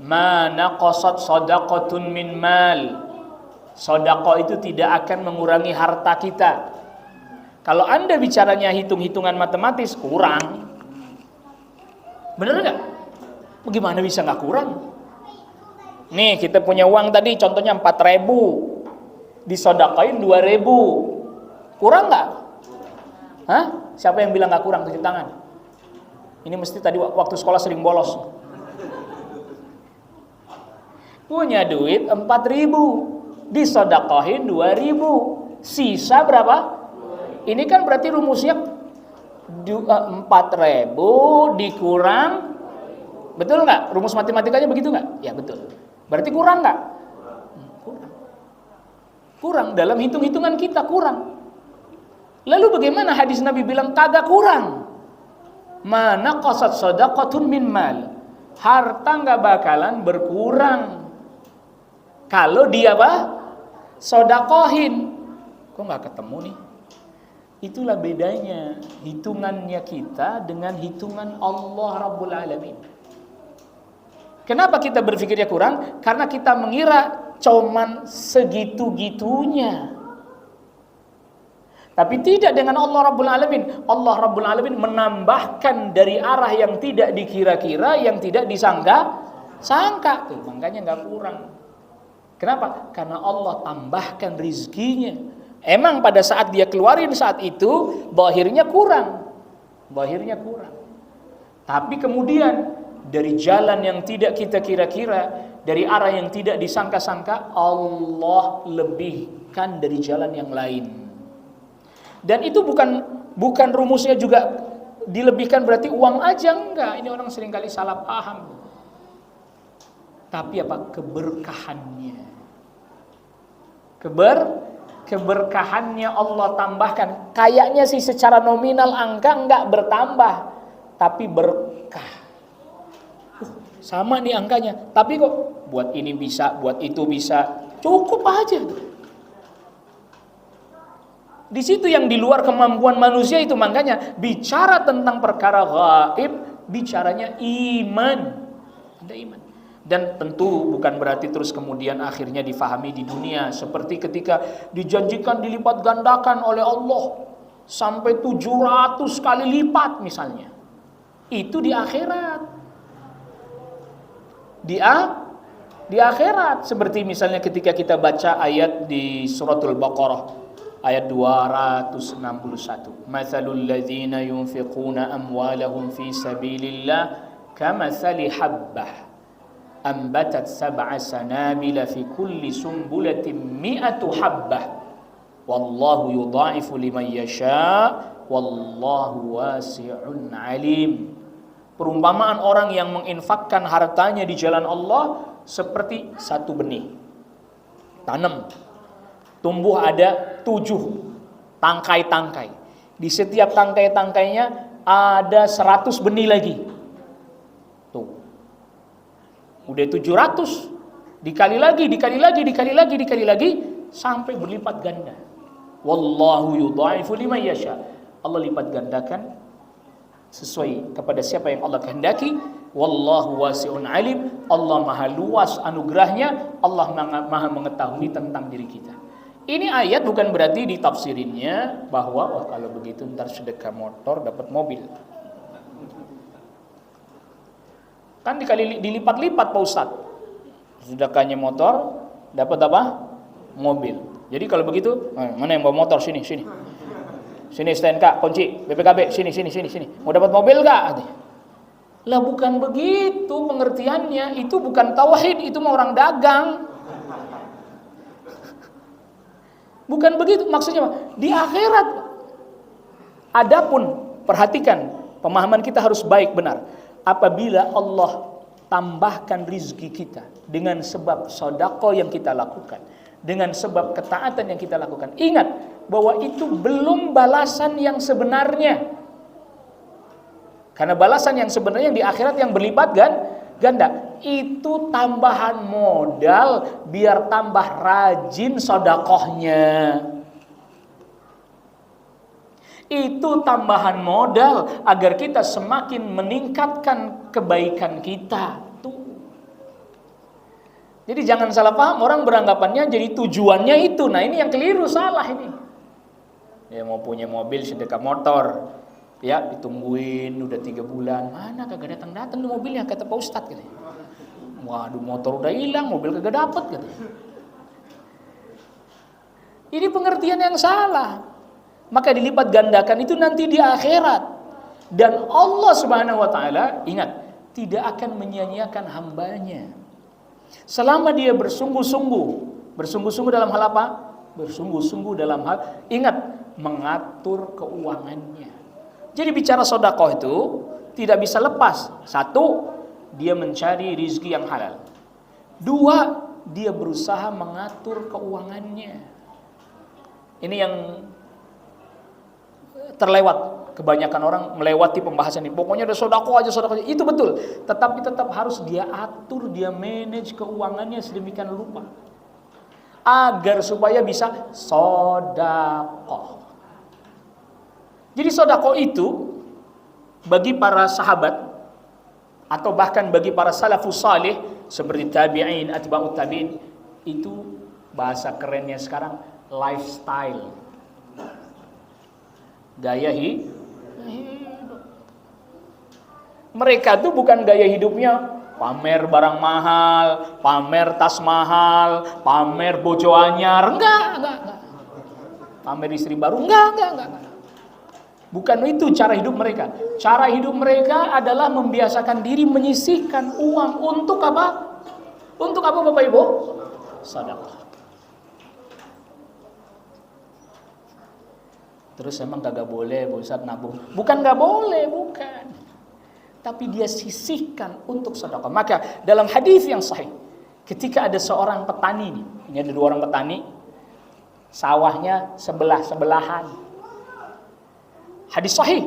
"Ma naqasat shadaqatun min mal." Sedekah itu tidak akan mengurangi harta kita. Kalau Anda bicaranya hitung-hitungan matematis, kurang. Bener nggak? Bagaimana bisa nggak kurang? Nih kita punya uang tadi, contohnya 4.000, disodakain 2.000, kurang nggak? Hah? Siapa yang bilang nggak kurang? Tunjuk tangan. Ini mesti tadi waktu sekolah sering bolos. Punya duit 4.000. Disodakahin 2.000, sisa berapa? Ini kan berarti rumusnya 4.000 dikurang, betul nggak? Rumus matematikanya begitu nggak? Ya betul. Berarti kurang nggak? Kurang dalam hitung-hitungan kita kurang. Lalu bagaimana hadis Nabi bilang kagak kurang? Mana qasat shadaqatun min mal. Harta nggak bakalan berkurang kalau dia apa? Sodakohin. Kok nggak ketemu nih? Itulah bedanya hitungannya kita dengan hitungan Allah Rabbul Alamin. Kenapa kita berpikirnya kurang? Karena kita mengira cuman segitu-gitunya. Tapi tidak dengan Allah Rabbul Alamin. Allah Rabbul Alamin menambahkan dari arah yang tidak dikira-kira, yang tidak disangka. Tuh, makanya nggak kurang. Kenapa? Karena Allah tambahkan rizkinya. Emang pada saat dia keluarin saat itu, zahirnya kurang. Zahirnya kurang. Tapi kemudian dari jalan yang tidak kita kira-kira, dari arah yang tidak disangka-sangka, Allah lebihkan dari jalan yang lain. Dan itu bukan rumusnya juga dilebihkan berarti uang aja, enggak. Ini orang seringkali salah paham. Tapi apa? Keberkahannya. Keberkahannya Allah tambahkan. Kayaknya sih secara nominal angka enggak bertambah, tapi berkah. Sama nih angkanya, tapi kok buat ini bisa, buat itu bisa. Cukup aja. Di situ yang di luar kemampuan manusia itu, makanya bicara tentang perkara gaib, bicaranya iman. Ada iman. Dan tentu bukan berarti terus kemudian akhirnya difahami di dunia. Seperti ketika dijanjikan dilipat gandakan oleh Allah sampai 700 kali lipat misalnya. Itu di akhirat. Di akhirat. Seperti misalnya ketika kita baca ayat di suratul Baqarah. Ayat 261. Matsalul ladzina yunfiquna amwalahum fi sabilillah kamatsali habbah ambatat sab'a sanabila fi kulli sumbulatin mi'atu habbah wallahu yudha'ifu liman yasha wallahu wasi'un alim. Perumpamaan orang yang menginfakkan hartanya di jalan Allah seperti satu benih tanam, tumbuh ada 7 tangkai-tangkai. Di setiap tangkai-tangkainya ada 100 benih lagi. Tuh. Udah 700, dikali lagi sampai berlipat ganda. Wallahu yudha'ifu liman yasha. Allah lipat gandakan sesuai kepada siapa yang Allah kehendaki. Wallahu wasi'un alim. Allah maha luas anugerahnya, Allah maha mengetahui tentang diri kita. Ini ayat bukan berarti ditafsirinnya bahwa wah kalau begitu ntar sedekah motor dapat mobil. Kan dilipat-lipat Pak Ustadz. Sedekahnya motor dapat apa? Mobil. Jadi kalau begitu, mana yang bawa motor sini. Sini STNK, kunci, BPKB, sini. Mau dapat mobil enggak? Lah bukan begitu pengertiannya. Itu bukan tauhid, itu mah orang dagang. Bukan begitu maksudnya. Di akhirat Adapun perhatikan, pemahaman kita harus baik benar. Apabila Allah tambahkan rizki kita dengan sebab sedekah yang kita lakukan, dengan sebab ketaatan yang kita lakukan, ingat bahwa itu belum balasan yang sebenarnya. Karena balasan yang sebenarnya yang di akhirat yang berlipat ganda. Itu tambahan modal biar tambah rajin sedekahnya. Itu tambahan modal agar kita semakin meningkatkan kebaikan kita. Tuh. Jadi jangan salah paham, orang beranggapannya jadi tujuannya itu. Nah ini yang keliru, salah ini. Ya mau punya mobil sedekah motor, ya ditungguin udah 3 bulan, mana kagak datang tuh mobilnya, kata Pak Ustadz katanya. Waduh, motor udah hilang, mobil kagak dapet katanya. Ini pengertian yang salah. Maka dilipat gandakan itu nanti di akhirat. Dan Allah Subhanahu wa taala, ingat, tidak akan menyia-nyiakan hambanya. Selama dia bersungguh-sungguh dalam hal apa? Bersungguh-sungguh dalam hal, ingat, mengatur keuangannya. Jadi bicara sedekah itu tidak bisa lepas. 1, dia mencari rizki yang halal. 2, dia berusaha mengatur keuangannya. Ini yang terlewat. Kebanyakan orang melewati pembahasan ini. Pokoknya ada sedekah aja. Itu betul. Tetapi tetap harus dia atur, dia manage keuangannya sedemikian rupa. Agar supaya bisa sedekah. Jadi sedekah itu bagi para sahabat atau bahkan bagi para salafus salih seperti tabi'in, atba'ut tabi'in, itu bahasa kerennya sekarang lifestyle. Gaya hidup. Mereka tuh bukan gaya hidupnya pamer barang mahal, pamer tas mahal, pamer bojo anyar, enggak. Pamer istri baru, enggak. Bukan itu cara hidup mereka. Cara hidup mereka adalah membiasakan diri menyisihkan uang untuk apa? Untuk apa Bapak Ibu? Sedekah. Terus emang kagak boleh Ustaz nabung? Bukan gak boleh, bukan. Tapi dia sisihkan untuk sedekah. Maka dalam hadis yang sahih, ketika ada seorang petani ini ada 2 orang petani, sawahnya sebelahan. Hadis sahih,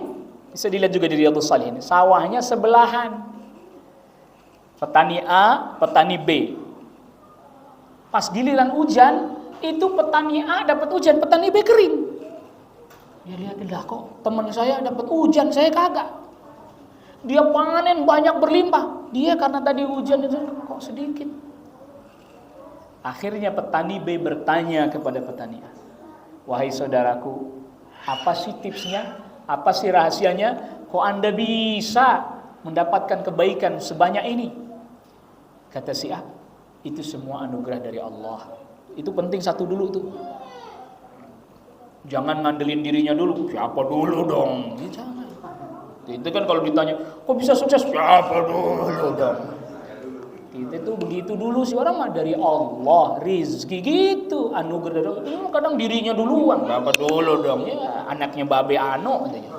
bisa dilihat juga di Riyadhus Shalihin. Sawahnya sebelahan. Petani A, petani B. Pas giliran hujan, itu petani A dapat hujan, petani B kering. Dia lihat, lah kok teman saya dapat hujan, saya kagak. Dia panen banyak berlimpah. Dia karena tadi hujan itu kok sedikit. Akhirnya petani B bertanya kepada petani A, wahai saudaraku, apa sih tipsnya? Apa sih rahasianya? Kok Anda bisa mendapatkan kebaikan sebanyak ini? Kata si A, itu semua anugerah dari Allah. Itu penting satu dulu tuh. Jangan ngandelin dirinya dulu. Siapa dulu dong? Ya, jangan. Itu kan kalau ditanya, kok bisa sukses? Siapa dulu dong? Kita tuh begitu dulu sih, orang mah dari Allah, rizki gitu, anugerah dari Allah. Kadang dirinya duluan. Siapa dulu dong? Ya, anaknya Babe Ano katanya.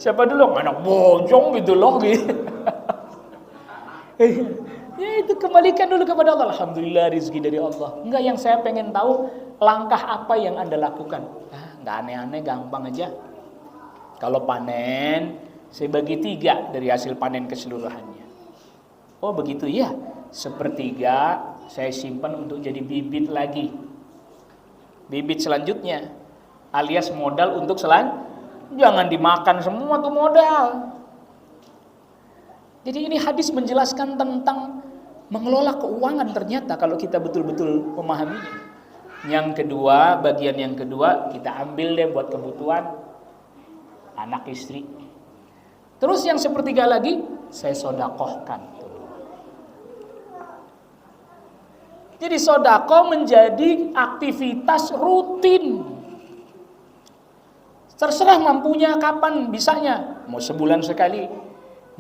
Siapa dulu? Anak bojong gitu loh gitu. Ya itu kembalikan dulu kepada Allah. Alhamdulillah rizki dari Allah. Enggak, yang saya pengen tahu langkah apa yang Anda lakukan. Enggak aneh-aneh, gampang aja. Kalau panen, saya bagi 3 dari hasil panen keseluruhannya. Oh begitu ya. 1/3 saya simpan untuk jadi bibit lagi. Bibit selanjutnya alias modal untuk jangan dimakan semua tuh modal. Jadi ini hadis menjelaskan tentang mengelola keuangan ternyata kalau kita betul-betul memahaminya. Yang kedua, bagian yang kedua kita ambil deh buat kebutuhan anak istri. Terus yang 1/3 lagi saya sedekahkan. Jadi sedekah menjadi aktivitas rutin. Terserah mampunya kapan bisanya. Mau sebulan sekali,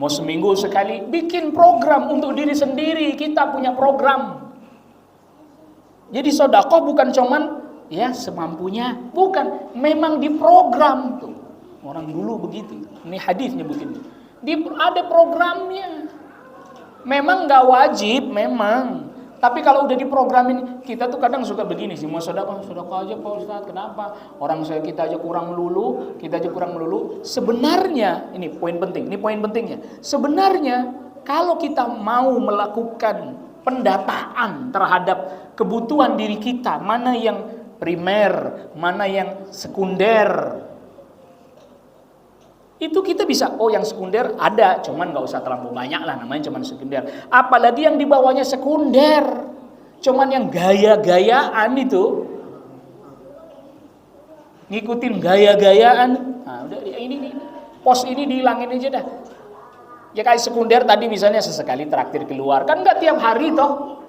mau seminggu sekali. Bikin program untuk diri sendiri. Kita punya program. Jadi sedekah bukan cuman ya semampunya, bukan, memang diprogram tuh. Orang dulu begitu. Ini hadis nyebutin. Ada programnya. Memang nggak wajib, memang. Tapi kalau udah diprogramin, kita tuh kadang suka begini sih, mau sedekah aja Pak Ustadz, kenapa? Kita aja kurang melulu. Sebenarnya, ini poin pentingnya. Sebenarnya kalau kita mau melakukan pendataan terhadap kebutuhan diri kita, mana yang primer, mana yang sekunder, itu kita bisa, yang sekunder ada, cuman nggak usah terlalu banyak lah, namanya cuman sekunder. Apalagi yang di bawahnya sekunder, cuman yang gaya-gayaan itu, ngikutin gaya-gayaan. Nah, udah ini pos ini dihilangin aja dah. Ya kayak sekunder tadi misalnya sesekali traktir keluar, kan nggak tiap hari toh.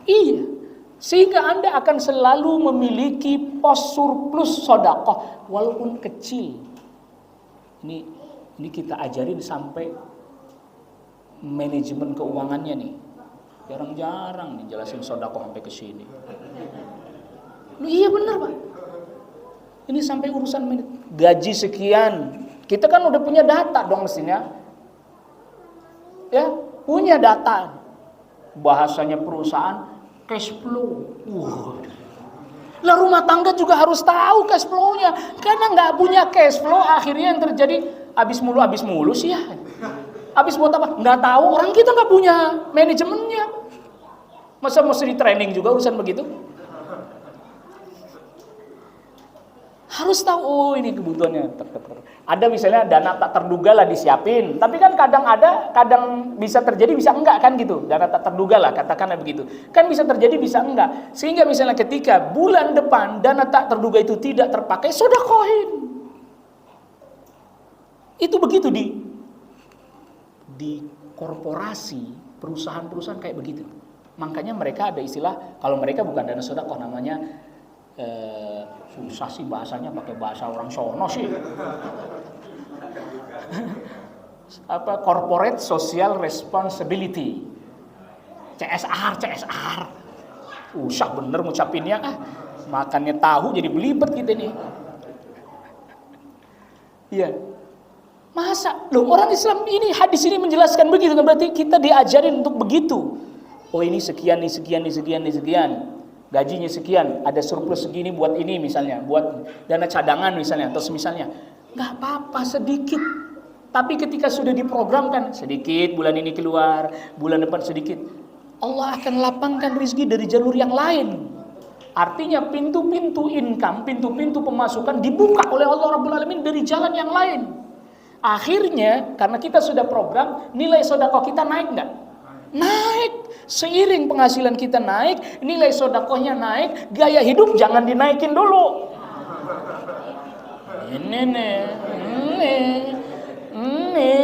Iya, sehingga Anda akan selalu memiliki pos surplus sedekah walaupun kecil. Ini kita ajarin sampai manajemen keuangannya nih. Jarang-jarang nih jelasin sedekah sampai ke sini. Iya benar, Pak. Ini sampai urusan gaji sekian. Kita kan udah punya data dong mestinya. Ya, punya data. Bahasanya perusahaan cash flow. Lah rumah tangga juga harus tahu cash flow-nya. Karena nggak punya cash flow, akhirnya yang terjadi habis mulu sih ya. Habis buat apa? Nggak tahu, orang kita nggak punya manajemennya. Masa mesti di training juga urusan begitu? Harus tahu, ini kebutuhannya. Ada misalnya dana tak terduga lah disiapin. Tapi kan kadang bisa terjadi, bisa enggak kan gitu. Dana tak terduga lah, katakanlah begitu. Kan bisa terjadi, bisa enggak. Sehingga misalnya ketika bulan depan dana tak terduga itu tidak terpakai, sedekahin. Itu begitu di korporasi, perusahaan-perusahaan kayak begitu. Makanya mereka ada istilah, kalau mereka bukan dana sedekah namanya susah sih bahasanya, pakai bahasa orang sono sih. Corporate Social Responsibility. CSR. Usah bener ngucapinnya, makannya tahu jadi belibet gitu nih. Iya. Masa? Loh, orang Islam ini hadis ini menjelaskan begitu, berarti kita diajarin untuk begitu. Oh ini sekian. Gajinya sekian, ada surplus segini buat ini misalnya, buat dana cadangan misalnya, atau semisalnya. Nggak apa-apa, sedikit. Tapi ketika sudah diprogramkan, sedikit bulan ini keluar, bulan depan sedikit, Allah akan lapangkan rezeki dari jalur yang lain. Artinya pintu-pintu income, pintu-pintu pemasukan dibuka oleh Allah Rabbul Alamin dari jalan yang lain. Akhirnya, karena kita sudah program, nilai sedekah kita naik nggak? Naik. Seiring penghasilan kita naik, nilai sedekahnya naik, gaya hidup jangan dinaikin dulu. Ini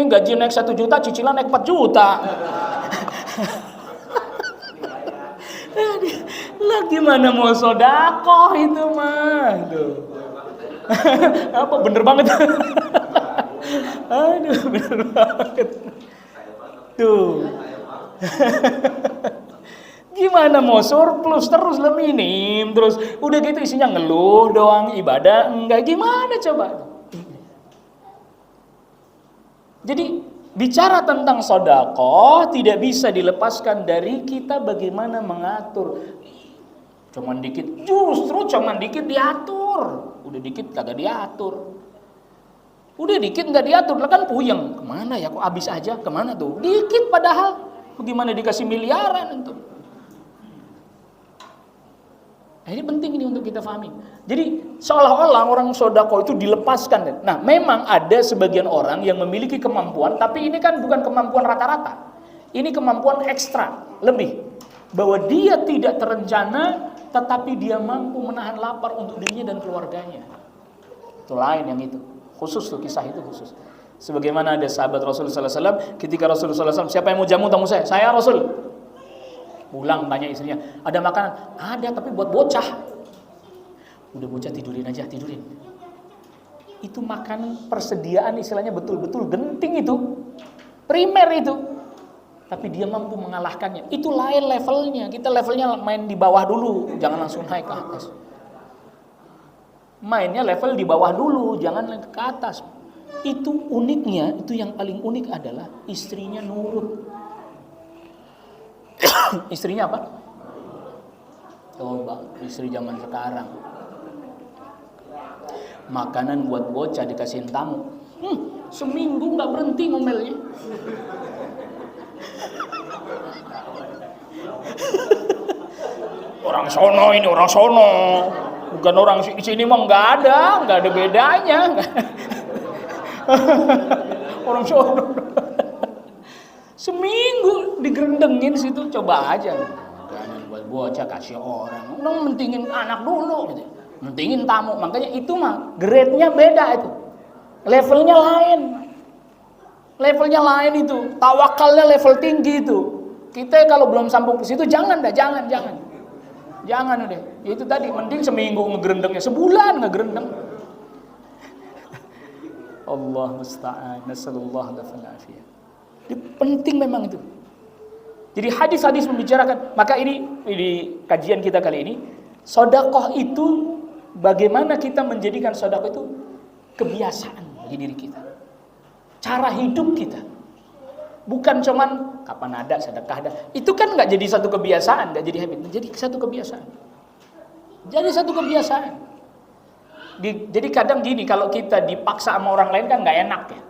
gaji naik 1 juta, cicilan naik 4 juta. Lah gimana mau sedekah itu mah? Apa bener banget? Aduh, bener banget. Tuh. Gimana mau surplus terus lah minim, terus udah gitu isinya ngeluh doang, ibadah enggak, gimana coba? Jadi bicara tentang sedekah tidak bisa dilepaskan dari kita bagaimana mengatur. Cuman dikit, justru cuman dikit diatur, udah dikit kagak diatur. Udah dikit nggak diatur, lah kan puyeng. Kemana ya, kok habis aja, kemana tuh? Dikit padahal. Bagaimana dikasih miliaran itu? Nah, ini penting ini untuk kita pahami. Jadi seolah-olah orang sedekah itu dilepaskan. Nah, memang ada sebagian orang yang memiliki kemampuan, tapi ini kan bukan kemampuan rata-rata. Ini kemampuan ekstra, lebih. Bahwa dia tidak terencana, tetapi dia mampu menahan lapar untuk dirinya dan keluarganya. Itu lain yang itu. Khusus tuh, kisah itu khusus. Sebagaimana ada sahabat Rasulullah SAW, ketika Rasulullah SAW, siapa yang mau jamu tamu saya? Saya Rasul. Pulang tanya istrinya, ada makanan? Ada, tapi buat bocah. Udah bocah tidurin aja, tidurin. Itu makanan persediaan istilahnya betul-betul genting itu. Primer itu. tapi dia mampu mengalahkannya. Itu lain levelnya. Kita levelnya main di bawah dulu, jangan langsung naik ke atas. Mainnya level di bawah dulu, jangan naik ke atas. Itu uniknya, itu yang paling unik adalah istrinya nurut. Istrinya apa? Coba, istri zaman sekarang. Makanan buat bocah dikasihin tamu. Seminggu nggak berhenti ngomelnya. Orang sono ini orang sono, bukan orang sini mah nggak ada bedanya. Orang sono. Seminggu digerendengin situ, coba aja. Makanan buat bocah kasih orang. Mentingin anak dulu gitu. Mentingin tamu, makanya itu mah grade-nya beda itu. Levelnya lain. Levelnya lain itu. Tawakalnya level tinggi itu. Kita kalau belum sambung ke situ jangan jangan udah. Itu tadi mending seminggu ngegerendengnya, sebulan ngegerendeng. Allah musta'an. Nasallallahu alaihi. Itu penting memang itu. Jadi hadis-hadis membicarakan, maka ini di kajian kita kali ini, sedekah itu bagaimana kita menjadikan sedekah itu kebiasaan bagi diri kita. Cara hidup kita. Bukan cuman kapan ada sedekah ada. Itu kan enggak jadi satu kebiasaan, enggak jadi habit, jadi satu kebiasaan. Jadi satu kebiasaan. Jadi kadang gini, kalau kita dipaksa sama orang lain kan enggak enak ya.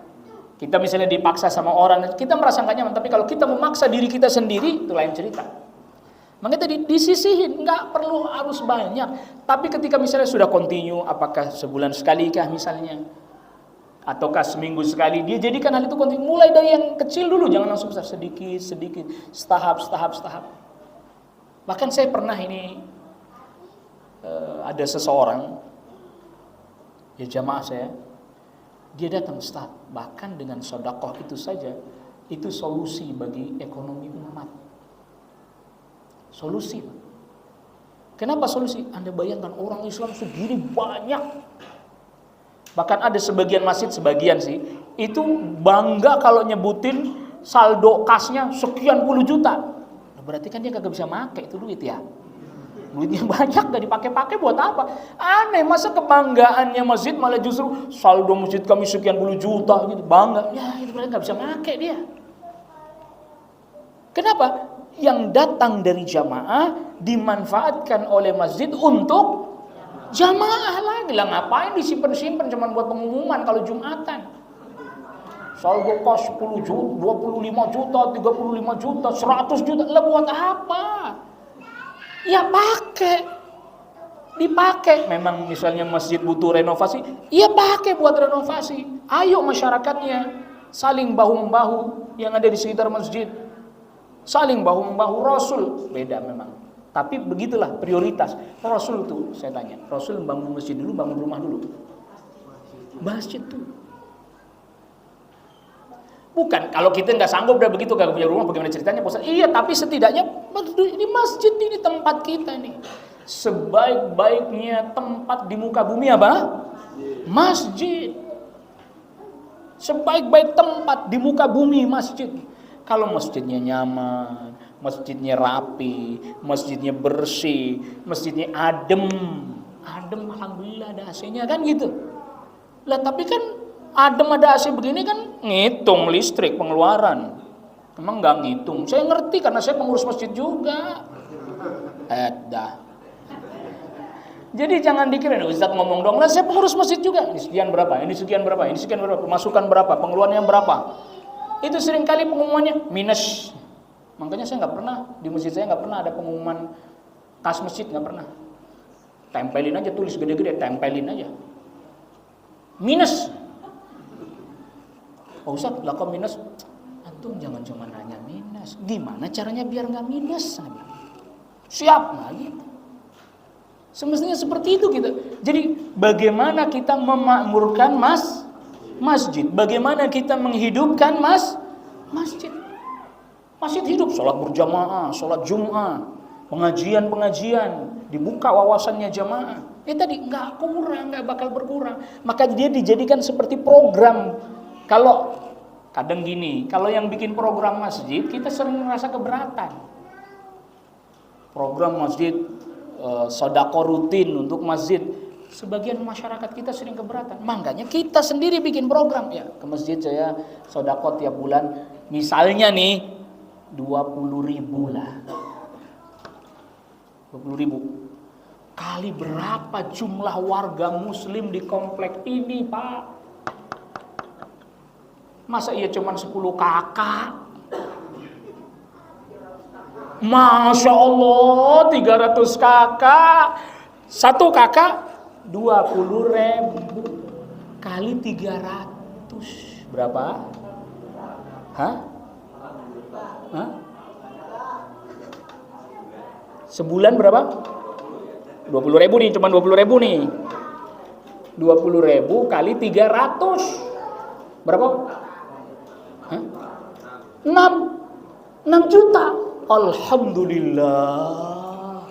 Kita misalnya dipaksa sama orang, kita merasa enggak nyaman, tapi kalau kita memaksa diri kita sendiri, itu lain cerita. Makanya tadi disisihin, nggak perlu harus banyak. Tapi ketika misalnya sudah continue, apakah sebulan sekali kah misalnya, ataukah seminggu sekali, dia jadikan hal itu continue. Mulai dari yang kecil dulu, jangan langsung besar, sedikit, setahap. Bahkan saya pernah ini, ada seseorang, ya jamaah saya, dia datang, Ustaz, bahkan dengan sedekah itu saja, itu solusi bagi ekonomi umat. Solusi. Kenapa solusi? Anda bayangkan orang Islam segini banyak. Bahkan ada sebagian masjid, sebagian sih, itu bangga kalau nyebutin saldo kasnya sekian puluh juta. Nah, berarti kan dia kagak bisa make itu duit ya. Duitnya banyak gak dipakai-pakai buat apa? Aneh, masa kebanggaannya masjid malah justru saldo masjid kami sekian puluh juta gitu, bangga. Ya itu berarti gak bisa make dia. Kenapa? Yang datang dari jamaah dimanfaatkan oleh masjid untuk jamaah lagi. Lah ngapain disimpan-simpan cuma buat pengumuman kalau Jumatan? Saldo kos 10 juta, 25 juta, 35 juta, 100 juta. Lah buat apa? Ya dipakai. Memang misalnya masjid butuh renovasi, ya pakai buat renovasi. Ayo masyarakatnya saling bahu-membahu yang ada di sekitar masjid. Saling bahu-membahu. Rasul beda memang. Tapi begitulah prioritas. Rasul tuh saya tanya, Rasul bangun masjid dulu, bangun rumah dulu? Masjid tuh. Bukan, kalau kita nggak sanggup udah begitu, nggak punya rumah, bagaimana ceritanya? Iya, tapi setidaknya ini masjid ini tempat kita nih. Sebaik-baiknya tempat di muka bumi apa? Masjid. Sebaik-baik tempat di muka bumi masjid. Kalau masjidnya nyaman, masjidnya rapi, masjidnya bersih, masjidnya adem, alhamdulillah ada AC-nya kan gitu. Lah tapi kan adem ada AC begini kan ngitung listrik pengeluaran. Emang nggak ngitung? Saya ngerti karena saya pengurus masjid juga. Dah. Jadi jangan dikira Ustaz ngomong dong, lah saya pengurus masjid juga. Ini sekian berapa? Ini sekian berapa? Ini sekian berapa? Pemasukan berapa? Pengeluarannya berapa? Itu seringkali pengumumannya minus. Makanya saya nggak pernah di masjid saya nggak pernah ada pengumuman kas masjid, nggak pernah. Tempelin aja, tulis gede-gede, tempelin aja. Minus. Oh Ustaz, lah kok minus? Antum jangan cuma nanya minus. Gimana caranya biar nggak minus? Siap, nah gitu. Semestinya seperti itu kita. Jadi bagaimana kita memakmurkan masjid? Bagaimana kita menghidupkan masjid? Masjid hidup, sholat berjamaah, sholat Jum'ah, pengajian, dibuka wawasannya jamaah. Tadi nggak kurang, nggak bakal berkurang. Maka dia dijadikan seperti program. Kalau Kadang gini, kalau yang bikin program masjid, kita sering merasa keberatan. Program masjid, sedekah rutin untuk masjid. Sebagian masyarakat kita sering keberatan. Makanya kita sendiri bikin program. Ya, ke masjid saya sedekah tiap bulan. Misalnya nih, 20.000 lah. 20.000. Kali berapa jumlah warga muslim di komplek ini, Pak? Masa iya cuma 10 kakak? Masya Allah, 300 kakak. Satu kakak 20.000 kali 300 berapa? Hah? Sebulan berapa? 20.000 nih, cuma 20.000 nih. 20.000 kali 300 berapa? Hah? 6 juta. Alhamdulillah.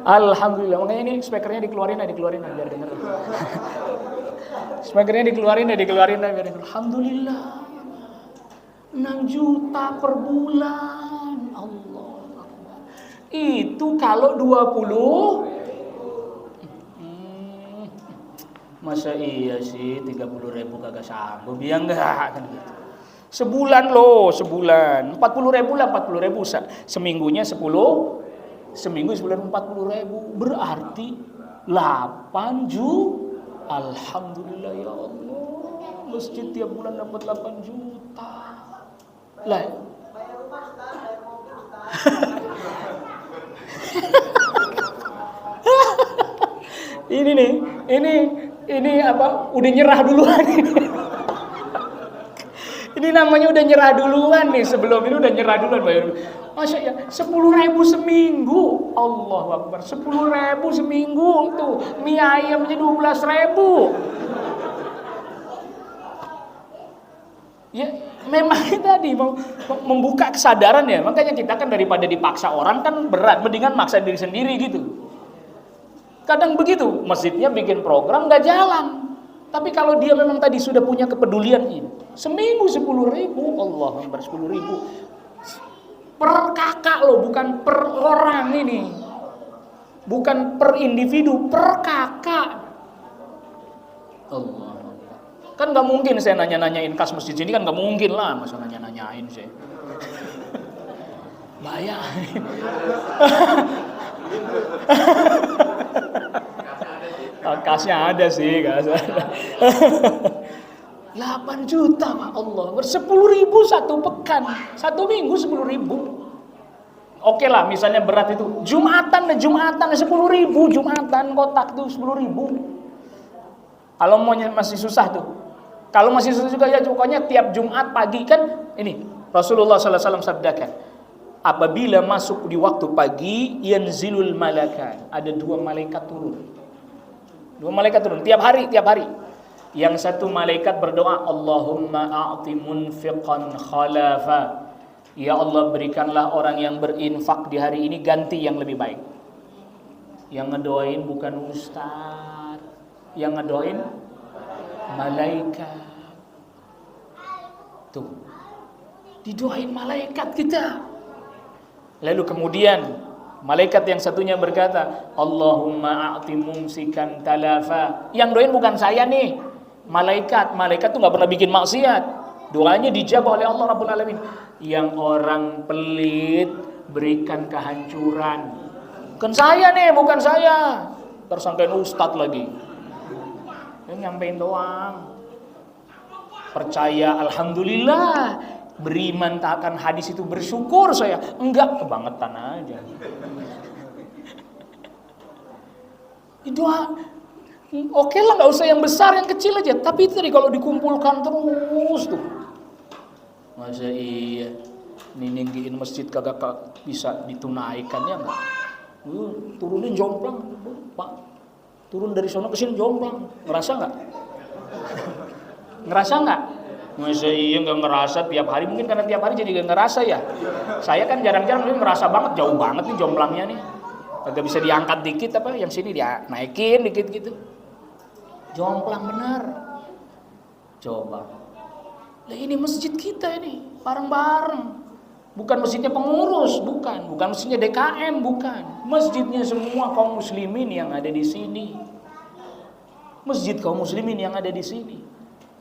Alhamdulillah. Makanya ini speakernya dikeluarin biar denger. Speakernya dikeluarin biar denger. Alhamdulillah. 6 juta per bulan. Allah Akbar. Itu kalau 20. Masa iya sih 30.000 kagak sanggup, ya enggak kan gitu. Sebulan loh, sebulan 40.000 lah, 40.000 seminggunya 10, seminggu sebulan 40.000 berarti 8 juta. Alhamdulillah ya Allah, masjid tiap bulan dapat 8 juta lah. Ini nih, ini apa? Udah nyerah duluan ini. Ini namanya udah nyerah duluan nih, sebelum ini udah nyerah duluan bayar. Masya ya, 10.000 seminggu. Allahu Akbar, 10.000 seminggu tuh. Mie ayamnya 12.000. Ya, memang tadi mau membuka kesadaran ya. Makanya kita kan daripada dipaksa orang kan berat, mendingan maksa diri sendiri gitu. Kadang begitu, masjidnya bikin program nggak jalan. Tapi kalau dia memang tadi sudah punya kepedulian ini, seminggu 10.000, Allah Akbar, 10.000 per kakak loh, bukan per orang ini, bukan per individu, per kakak. Allah Akbar. Kan nggak mungkin saya nanya-nanyain kas masjid ini, kan nggak mungkin lah, masa nanya-nanyain saya. Bayangin. Kasnya ada sih, kas ada. 8 juta Pak Allah, 10.000 satu pekan, satu minggu 10.000. Oke lah, misalnya berat itu Jumatan 10.000, Jumatan kotak tuh 10.000. Kalau mau masih susah tuh, kalau masih susah juga ya pokoknya tiap Jumat pagi kan ini Rasulullah SAW sabdakan, apabila masuk di waktu pagi yanzilul malakan, ada 2 malaikat turun. 2 malaikat turun tiap hari. Yang satu malaikat berdoa, Allahumma a'ti munfiqan khalafa. Ya Allah, berikanlah orang yang berinfak di hari ini ganti yang lebih baik. Yang ngedoain bukan ustaz, yang ngedoain malaikat. Tuh, didoain malaikat kita. Lalu kemudian malaikat yang satunya berkata, Allahumma a'ti mumsikan talafa. Yang doain bukan saya nih, malaikat. Malaikat tuh gak pernah bikin maksiat, doanya dijabah oleh Allah Rabbul Alamin. Yang orang pelit berikan kehancuran. Bukan saya nih, bukan saya. Tersangkain ustadz lagi. Yang nyampein doang. Percaya, alhamdulillah. Beriman tak akan hadis itu bersyukur saya. Enggak, kebangetan aja. Doa, oke lah, nggak usah yang besar, yang kecil aja. Tapi itu tadi kalau dikumpulkan terus tuh, masa iya ninggiin masjid kagak bisa ditunaikan ya nggak? Turunin jomplang, Pak. Turun dari sono ke sini jomplang, ngerasa nggak? Ngerasa nggak? Masa iya nggak ngerasa tiap hari, mungkin karena tiap hari jadi nggak ngerasa ya. Saya kan jarang-jarang, mungkin ngerasa banget, jauh banget nih jomplangnya nih. Kagak bisa diangkat dikit apa, yang sini dia naikin dikit gitu. Jomplang bener. Coba. Lah ini masjid kita ini, bareng-bareng. Bukan masjidnya pengurus, bukan masjidnya DKM, bukan. Masjidnya semua kaum muslimin yang ada di sini. Masjid kaum muslimin yang ada di sini.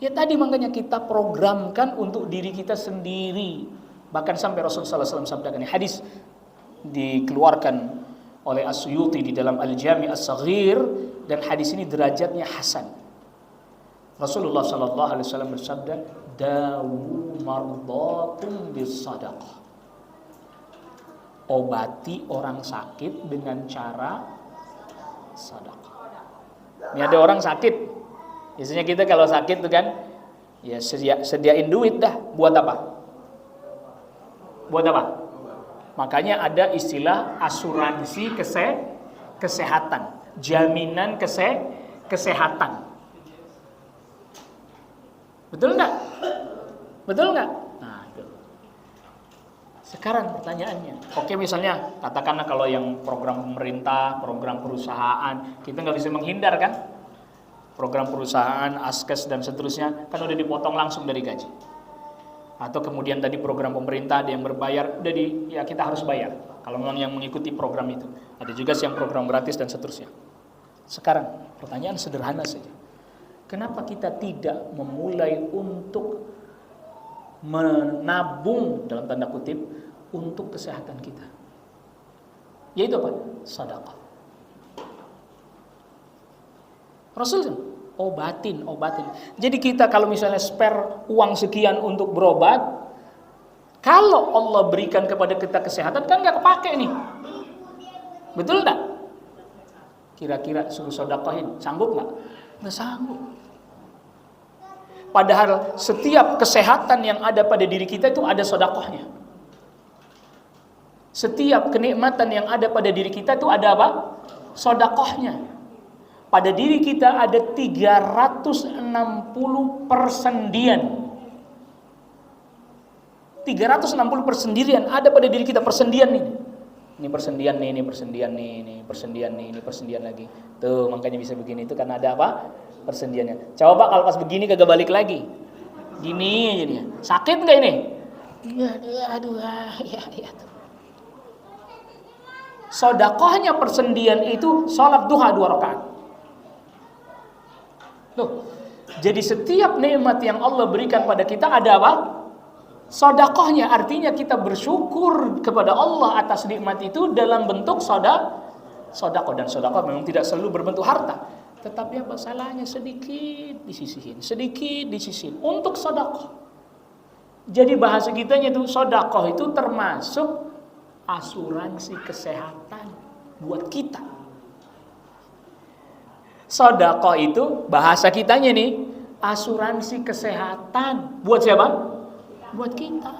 Ya tadi makanya kita programkan untuk diri kita sendiri. Bahkan sampai Rasulullah SAW sabdakan, hadis dikeluarkan oleh As-Suyuti di dalam Al-Jami' As-Saghir, dan hadis ini derajatnya hasan. Rasulullah SAW bersabda, dawu mardakum bis-sadaqah. Obati orang sakit dengan cara sedekah. Ini ada orang sakit. Biasanya kita kalau sakit tuh kan, ya sediain duit dah. Buat apa? Buat apa? Makanya ada istilah asuransi kesehatan, jaminan kesehatan. Betul nggak? Betul nggak? Nah, itu. Sekarang pertanyaannya, oke misalnya katakanlah kalau yang program pemerintah, program perusahaan, kita nggak bisa menghindar kan? Program perusahaan, askes dan seterusnya kan udah dipotong langsung dari gaji. Atau kemudian tadi program pemerintah ada yang berbayar, ya kita harus bayar kalau memang yang mengikuti program itu. Ada juga yang program gratis dan seterusnya. Sekarang pertanyaan sederhana saja. Kenapa kita tidak memulai untuk menabung dalam tanda kutip untuk kesehatan kita? Yaitu apa? Sedekah. Rasul obatin. Jadi kita kalau misalnya spare uang sekian untuk berobat, kalau Allah berikan kepada kita kesehatan kan nggak kepake nih. Betul nggak? Kira-kira suruh sedekahin, sanggup nggak? Nggak sanggup. Padahal setiap kesehatan yang ada pada diri kita itu ada sedekahnya. Setiap kenikmatan yang ada pada diri kita itu ada apa? Sedekahnya. Pada diri kita ada 360 persendian. 360 persendian ada pada diri kita, persendian ini. Ini persendian nih, ini persendian nih, ini persendian nih, ini persendian lagi. Tuh, makanya bisa begini itu karena ada apa? Persendiannya. Coba kalau pas begini kagak balik lagi. Gini jadinya. Sakit enggak ini? Aduh, ya. Sedekahnya persendian itu salat duha 2 rakaat. Loh, jadi setiap nikmat yang Allah berikan pada kita ada apa? Sedekahnya, artinya kita bersyukur kepada Allah atas nikmat itu dalam bentuk sedekah. Dan sedekah memang tidak selalu berbentuk harta, tetapi apa salahnya sedikit disisihin untuk sedekah. Jadi bahasa kitanya itu sedekah itu termasuk asuransi kesehatan buat kita. Sedekah itu bahasa kitanya nih asuransi kesehatan buat siapa? Buat kita.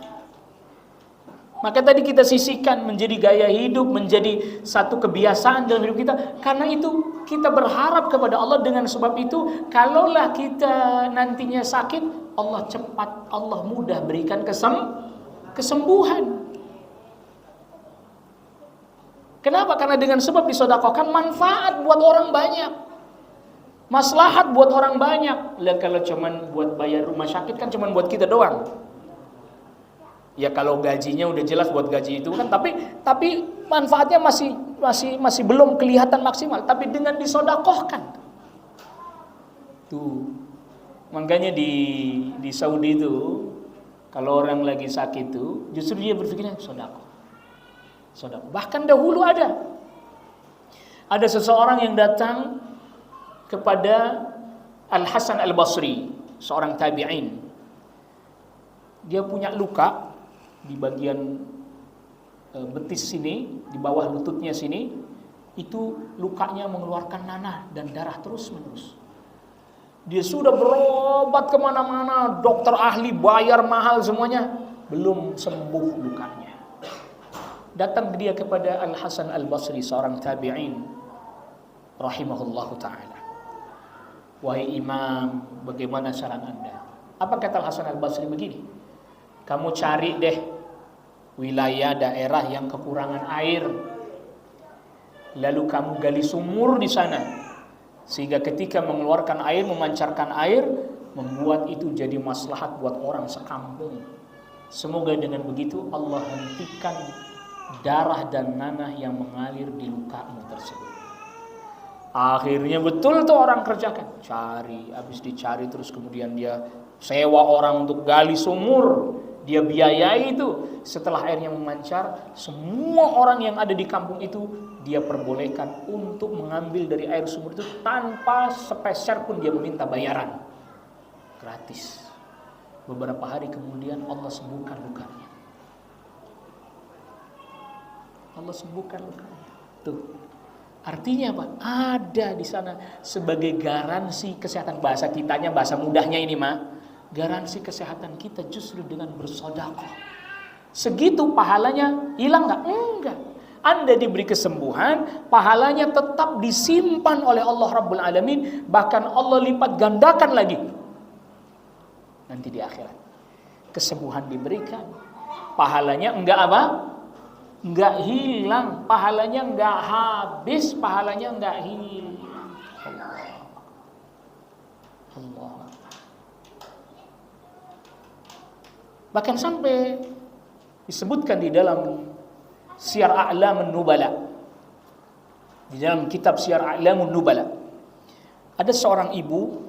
Maka tadi kita sisihkan menjadi gaya hidup, menjadi satu kebiasaan dalam hidup kita. Karena itu kita berharap kepada Allah, dengan sebab itu kalaulah kita nantinya sakit, Allah mudah berikan kesembuhan. Kenapa? Karena dengan sebab disedekahkan manfaat buat orang banyak. Maslahat buat orang banyak. Lah kalau cuman buat bayar rumah sakit kan cuman buat kita doang. Ya kalau gajinya udah jelas buat gaji itu kan, tapi manfaatnya masih belum kelihatan maksimal. Tapi dengan disedekahkan. Tuh. Makanya di Saudi itu kalau orang lagi sakit itu justru dia berpikirnya sedekah. Bahkan dahulu ada seseorang yang datang kepada Al-Hasan Al-Basri, seorang tabi'in. Dia punya luka di bagian betis sini, di bawah lututnya sini, itu lukanya mengeluarkan nanah dan darah terus-menerus. Dia sudah berobat kemana-mana, dokter ahli bayar mahal semuanya, belum sembuh lukanya. Datang dia kepada Al-Hasan Al-Basri, seorang tabi'in rahimahullahu ta'ala. Wahai imam, bagaimana saran anda? Apa kata Al-Hasan Al-Basri? Begini, kamu cari deh wilayah daerah yang kekurangan air. lalu kamu gali sumur di sana, sehingga ketika mengeluarkan air, memancarkan air, membuat itu jadi maslahat buat orang sekampung. Semoga dengan begitu Allah hentikan darah dan nanah yang mengalir di lukamu tersebut. Akhirnya betul tuh orang kerjakan, cari, habis dicari terus kemudian dia sewa orang untuk gali sumur, dia biayai itu. Setelah airnya memancar, semua orang yang ada di kampung itu dia perbolehkan untuk mengambil dari air sumur itu tanpa sepeser pun dia meminta bayaran, gratis. Beberapa hari kemudian Allah sembuhkan lukanya. Allah sembuhkan lukanya. Tuh. Artinya apa? Ada di sana sebagai garansi kesehatan. Bahasa kitanya, bahasa mudahnya ini mah, garansi kesehatan kita justru dengan bersedekah. Segitu pahalanya hilang enggak? Enggak. Anda diberi kesembuhan, pahalanya tetap disimpan oleh Allah Rabbul Alamin, bahkan Allah lipat gandakan lagi. Nanti di akhirat kesembuhan diberikan, pahalanya enggak apa? Enggak hilang, pahalanya enggak habis, pahalanya enggak hilang. Allah. Bahkan sampai disebutkan di dalam Syiar A'lamun Nubala, di dalam kitab Syiar A'lamun Nubala, ada seorang ibu,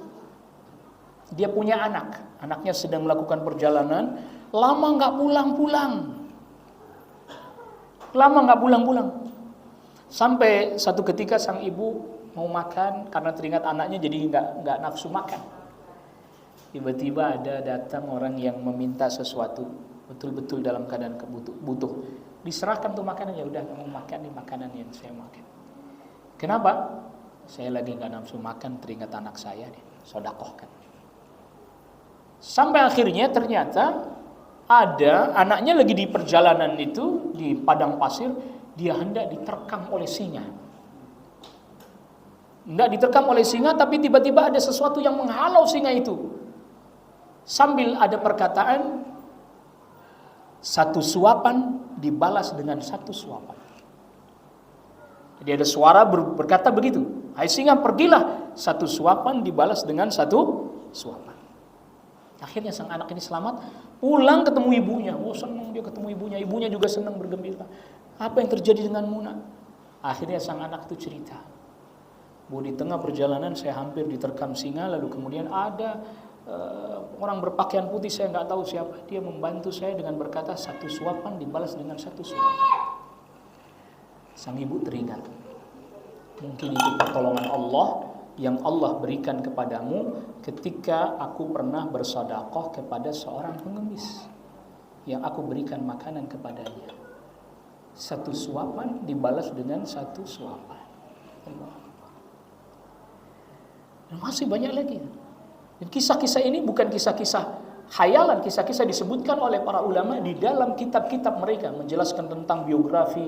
dia punya anak. Anaknya sedang melakukan perjalanan, lama nggak pulang-pulang. Lama nggak pulang-pulang. Sampai satu ketika sang ibu mau makan, karena teringat anaknya jadi nggak nafsu makan. Tiba-tiba ada datang orang yang meminta sesuatu, betul-betul dalam keadaan butuh. Diserahkan tuh makanan, ya udah kamu makan nih makanan yang saya makan. Kenapa? Saya lagi nggak nafsu makan, teringat anak saya nih, sedekahkan. Sampai akhirnya ternyata ada anaknya lagi di perjalanan itu di padang pasir, dia hendak diterkam oleh singa. Hendak diterkam oleh singa, tapi tiba-tiba ada sesuatu yang menghalau singa itu. Sambil ada perkataan, satu suapan dibalas dengan satu suapan. Jadi ada suara berkata begitu, hai singa pergilah, satu suapan dibalas dengan satu suapan. Akhirnya sang anak ini selamat, pulang ketemu ibunya. Oh senang dia ketemu ibunya, ibunya juga senang bergembira. Apa yang terjadi dengan Muna? Akhirnya sang anak itu cerita, bahwa di tengah perjalanan saya hampir diterkam singa, lalu kemudian ada orang berpakaian putih, saya nggak tahu siapa, dia membantu saya dengan berkata satu suapan dibalas dengan satu suapan. Sang ibu teringat, mungkin itu pertolongan Allah yang Allah berikan kepadamu ketika aku pernah bersedekah kepada seorang pengemis yang aku berikan makanan kepadanya. Satu suapan dibalas dengan satu suapan. Dan masih banyak lagi. Dan kisah-kisah ini bukan kisah-kisah khayalan, kisah-kisah disebutkan oleh para ulama di dalam kitab-kitab mereka, menjelaskan tentang biografi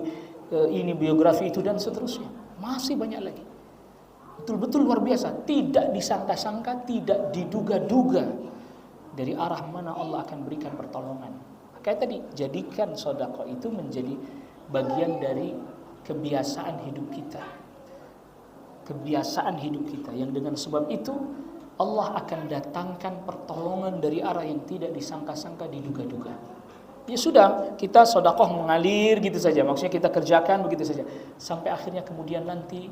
ini, biografi itu dan seterusnya. Masih banyak lagi. Betul-betul luar biasa, tidak disangka-sangka, tidak diduga-duga dari arah mana Allah akan berikan pertolongan. Kayak tadi, jadikan sedekah itu menjadi bagian dari kebiasaan hidup kita. Kebiasaan hidup kita yang dengan sebab itu Allah akan datangkan pertolongan dari arah yang tidak disangka-sangka, diduga-duga. Ya sudah, kita sedekah mengalir gitu saja, maksudnya kita kerjakan begitu saja. Sampai akhirnya kemudian nanti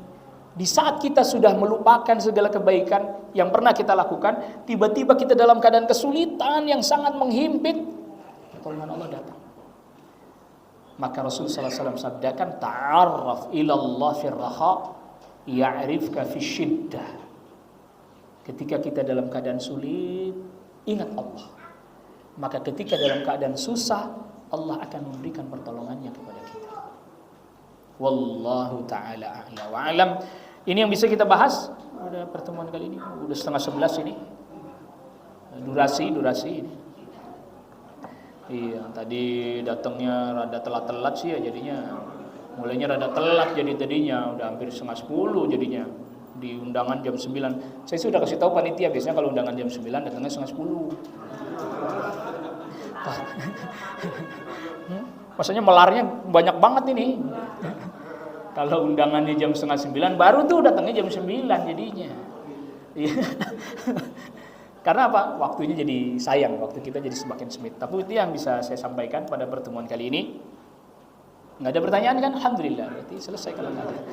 di saat kita sudah melupakan segala kebaikan yang pernah kita lakukan, tiba-tiba kita dalam keadaan kesulitan yang sangat menghimpit, pertolongan Allah datang. Maka Rasul sallallahu alaihi wasallam sabdakan, ta'arraf ila Allah fir raha ya'rifka fi syiddah. Ketika kita dalam keadaan sulit, ingat Allah. Maka ketika dalam keadaan susah, Allah akan memberikan pertolongannya kepada kita. Wallahu ta'ala a'la wa alam. Ini yang bisa kita bahas pada pertemuan kali ini. Udah 10:30 ini. Durasi ini. Iya, tadi datangnya rada telat-telat sih ya jadinya. Mulainya rada telat jadi tadinya udah hampir 9:30 jadinya. Di undangan jam 9. Saya sudah kasih tahu panitia, biasanya kalau undangan jam 9 datangnya 9:30. Maksudnya melarnya banyak banget ini. Kalau undangannya jam 8:30, baru tuh datangnya jam 9 jadinya. Karena apa? Waktunya jadi sayang, waktu kita jadi semakin sempit. Tapi itu yang bisa saya sampaikan pada pertemuan kali ini. Nggak ada pertanyaan kan? Alhamdulillah, berarti selesai kalau nggak ada.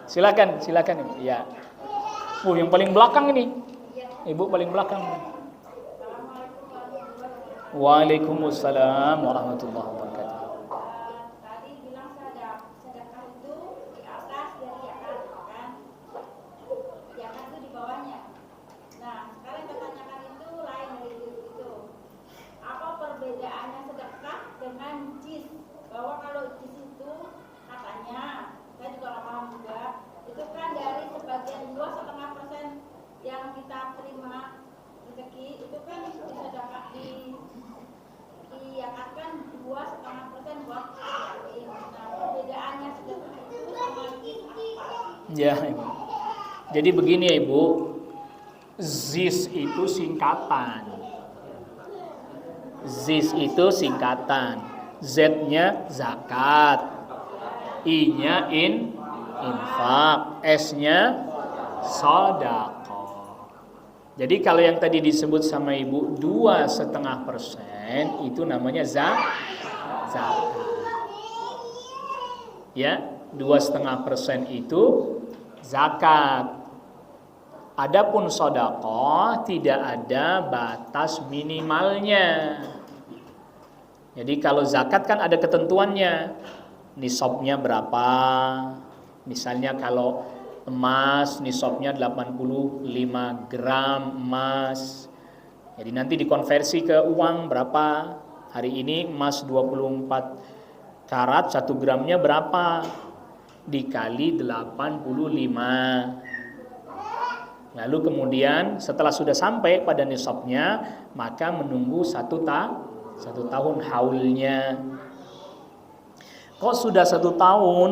Silakan. Ya. Yang paling belakang ini. Ibu paling belakang. Waalaikumsalam warahmatullahi wabarakatuh. Tadi bilang sedekah itu di atas dari zakat, kan? Zakat itu di bawahnya. Nah, sekarang yang tanyakan itu lain dari itu. Apa perbedaannya sedekah dengan jis? Bahwa kalau jis itu katanya, saya juga nggak paham juga, itu kan dari sebagian 2,5% yang kita terima rezeki itu kan disedekah diakatkan 2,5% buat yatim. Nah, perbedaannya sedekah itu sama jis apa? Ya, Ibu. Jadi begini ya Ibu, ZIS itu singkatan. ZIS itu singkatan. Z-nya zakat, I-nya infak, S-nya sedekah. Jadi kalau yang tadi disebut sama Ibu 2,5% itu namanya zakat. Ya, 2,5% itu zakat. Adapun sedekah tidak ada batas minimalnya. Jadi kalau zakat kan ada ketentuannya. Nisabnya berapa? Misalnya kalau emas nisabnya 85 gram emas. Jadi nanti dikonversi ke uang berapa? Hari ini emas 24 karat 1 gramnya berapa? Dikali 85. Lalu kemudian setelah sudah sampai pada nisabnya, maka menunggu 1 tahun haulnya. Kok sudah 1 tahun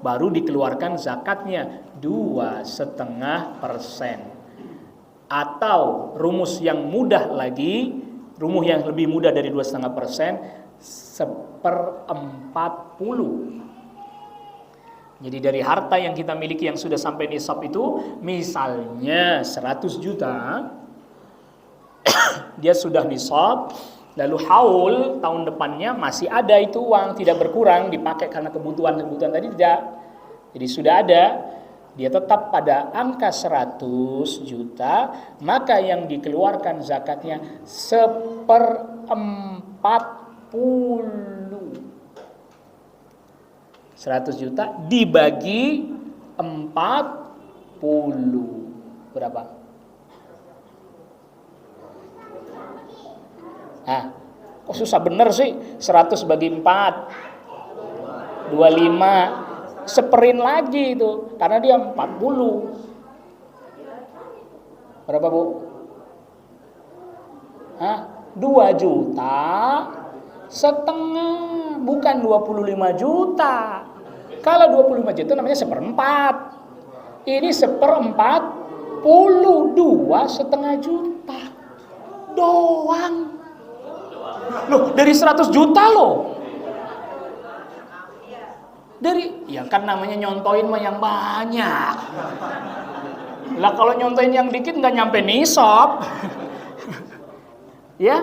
baru dikeluarkan zakatnya 2,5%. Atau rumus yang mudah lagi, rumus yang lebih mudah dari 2,5%, 1/40. Jadi dari harta yang kita miliki yang sudah sampai nisab itu, misalnya 100 juta, dia sudah nisab, lalu haul tahun depannya masih ada itu uang, tidak berkurang, dipakai karena kebutuhan tadi tidak. Jadi sudah ada, dia tetap pada angka 100 juta, maka yang dikeluarkan zakatnya 1/40. 100 juta dibagi 40. Berapa? Kok susah bener sih? 100 bagi 4 25. Seperin lagi itu, karena dia 40. Berapa Bu? 2,5 juta, bukan 25 juta. Kalau 25 juta namanya 1/4. Ini 1/40, 2,5 juta doang. Loh, dari 100 juta loh. Ya kan namanya nyontoin mah yang banyak. Lah kalau nyontoin yang dikit nggak nyampe nisab. Ya.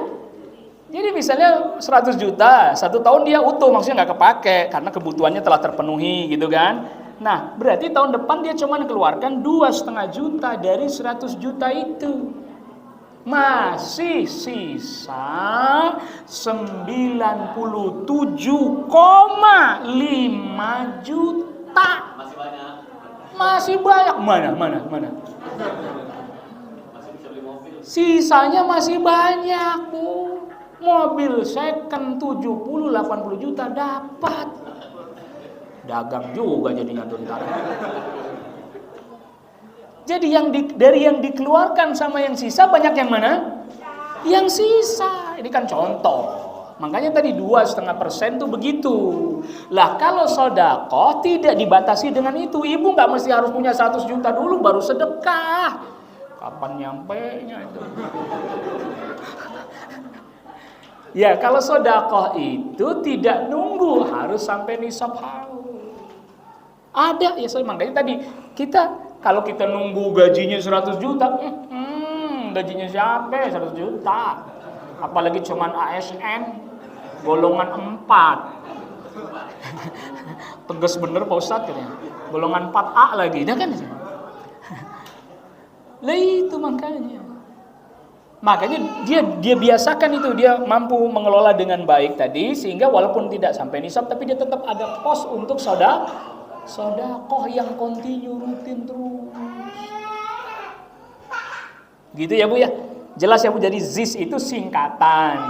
Jadi misalnya 100 juta, 1 tahun dia utuh, maksudnya nggak kepake karena kebutuhannya telah terpenuhi gitu kan. Nah, berarti tahun depan dia cuma keluarkan 2,5 juta dari 100 juta itu. Masih sisa 97,5 juta. Masih banyak. Mana? Sisanya masih banyak, Bu. Mobil second 70-80 juta dapat. Dagang juga jadinya ntar. Jadi dari yang dikeluarkan sama yang sisa banyak yang mana? Yang sisa. Ini kan contoh. Makanya tadi 2,5% tuh begitu. Lah kalau sedekah tidak dibatasi dengan itu. Ibu nggak mesti harus punya 100 juta dulu baru sedekah. Kapan nyampenya itu? Ya, kalau sedekah itu tidak nunggu harus sampai nisab haul. Ada ya, makanya tadi kalau kita nunggu gajinya 100 juta, gajinya siapa 100 juta? Apalagi cuman ASN golongan 4. Tegas bener Pak Ustadz katanya. Golongan 4A lagi, dah kan? Lah itu makanya. Makanya dia biasakan itu, dia mampu mengelola dengan baik tadi sehingga walaupun tidak sampai nisab tapi dia tetap ada pos untuk sedekah yang kontinu, rutin terus. Gitu ya Bu ya. Jelas ya Bu, jadi ZIS itu singkatan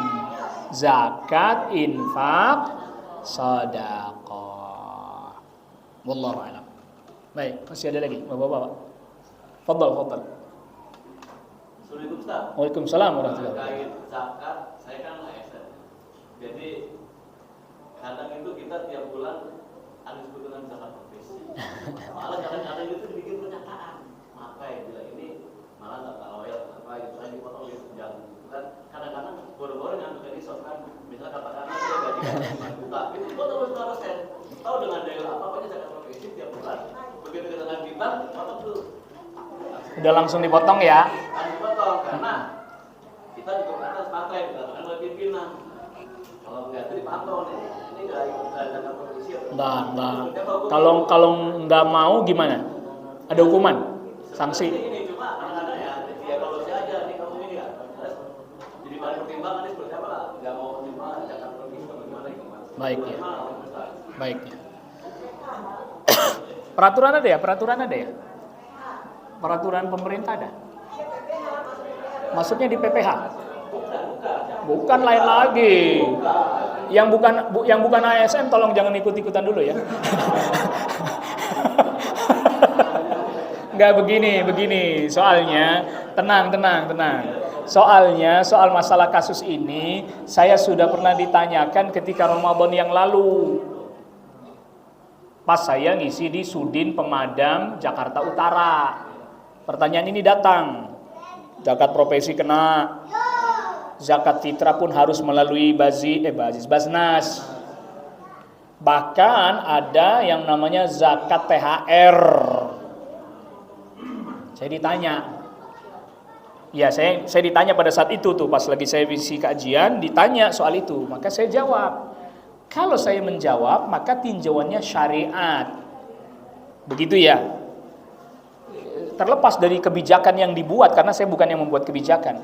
zakat, infak, sedekah. Wallahu a'lam. Baik, masih ada lagi Bapak-bapak. Fadhal. Assalamualaikum Ustaz. Waalaikumsalam warahmatullahi wabarakatuh. Terkait zakat, saya kan ASN. Jadi kadang itu kita tiap bulan ada disebut dengan zakat profesi. Malah kadang-kadang itu dibikin pernyataan. Maka ya bila ini malah nggak loyal apa gitu kan dipotong gitu jangan. Kan kadang-kadang boro-boro yang dari kan misalnya katakan saya gaji 5 juta, itu potong 5%. Tahu dengan daya apa aja zakat profesi tiap bulan. Begitu dengan kita, potong tuh. Udah langsung dipotong ya. Dipotong karena kita juga atas partai kan oleh pimpinan. Kalau nggak itu dipantau ini nggak ada profesi. Nggak. Kalau nggak mau gimana? Ada hukuman, sanksi. Ini cuma kadang-kadang ya kalau saya aja nih kamu ini ya. Jadi bahan pertimbangan ini seperti apa lah? Nggak mau cuma jangan profesi bagaimana gimana. Baik ya. Baik ya. Peraturan ada ya? Peraturan pemerintah ada? Maksudnya di PPH? Bukan lain lagi. Yang bukan ASN tolong jangan ikut-ikutan dulu ya. Enggak begini. Soalnya tenang. Soalnya soal masalah kasus ini saya sudah pernah ditanyakan ketika Ramadan yang lalu. Pas saya ngisi di Sudin Pemadam Jakarta Utara. Pertanyaan ini datang. Zakat profesi kena. Zakat fitrah pun harus melalui Basnas. Bahkan ada yang namanya zakat THR. Saya ditanya. Ya, saya ditanya pada saat itu tuh pas lagi saya isi kajian ditanya soal itu. Maka saya jawab. Kalau saya menjawab, maka tinjauannya syariat. Begitu ya. Terlepas dari kebijakan yang dibuat, karena saya bukan yang membuat kebijakan.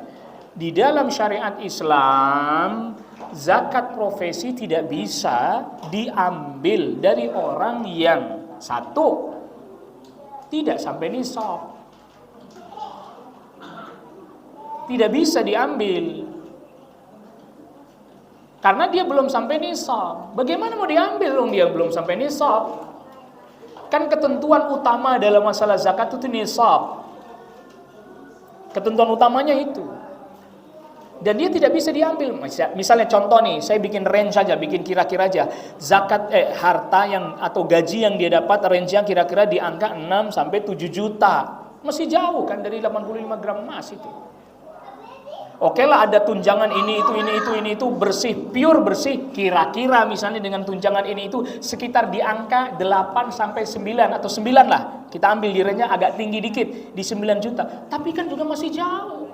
Di dalam syariat Islam, zakat profesi tidak bisa diambil dari orang yang satu, tidak sampai nisab. Tidak bisa diambil. Karena dia belum sampai nisab. Bagaimana mau diambil dong dia belum sampai nisab? Kan ketentuan utama dalam masalah zakat itu nisab. Ketentuan utamanya itu. Dan dia tidak bisa diambil. Misalnya contoh nih, saya bikin range saja, bikin kira-kira aja. Zakat harta yang atau gaji yang dia dapat range-nya kira-kira di angka 6 sampai 7 juta. Masih jauh kan dari 85 gram emas itu. Oke lah ada tunjangan ini itu bersih, pure bersih. Kira-kira misalnya dengan tunjangan ini itu sekitar di angka 8 sampai 9 atau 9 lah. Kita ambil direnya agak tinggi dikit di 9 juta. Tapi kan juga masih jauh.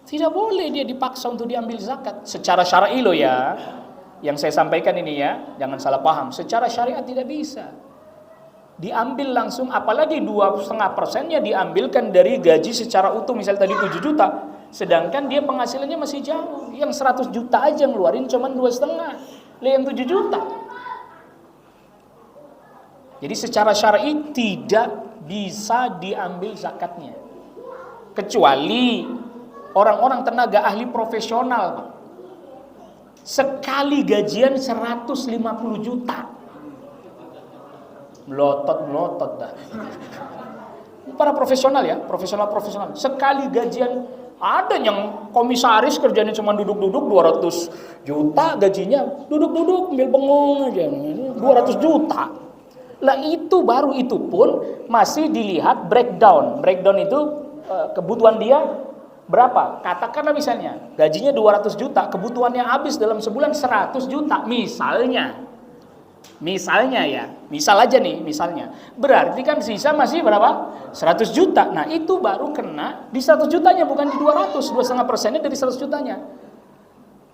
Tidak boleh dia dipaksa untuk diambil zakat. Secara syar'i loh ya. Yang saya sampaikan ini ya, jangan salah paham. Secara syariat tidak bisa. Diambil langsung, apalagi 2,5%-nya diambilkan dari gaji secara utuh, misalnya tadi 7 juta, sedangkan dia penghasilannya masih jauh, yang 100 juta aja ngeluarin cuman 2,5, yang 7 juta. Jadi secara syar'i tidak bisa diambil zakatnya, kecuali orang-orang tenaga ahli profesional, sekali gajian 150 juta. Melotot dah. Para profesional ya, profesional. Sekali gajian, ada yang komisaris kerjanya cuma duduk-duduk 200 juta gajinya, duduk-duduk ambil bengong aja, 200 juta. Lah itu baru, itu pun masih dilihat breakdown. Breakdown itu kebutuhan dia Berapa? Katakanlah misalnya gajinya 200 juta, kebutuhannya habis dalam sebulan 100 juta misalnya. Misalnya ya, misal aja nih, misalnya. Berarti kan sisa masih berapa? 100 juta. Nah, itu baru kena di 100 jutanya, bukan di 200. 2,5%-nya dari 100 jutanya.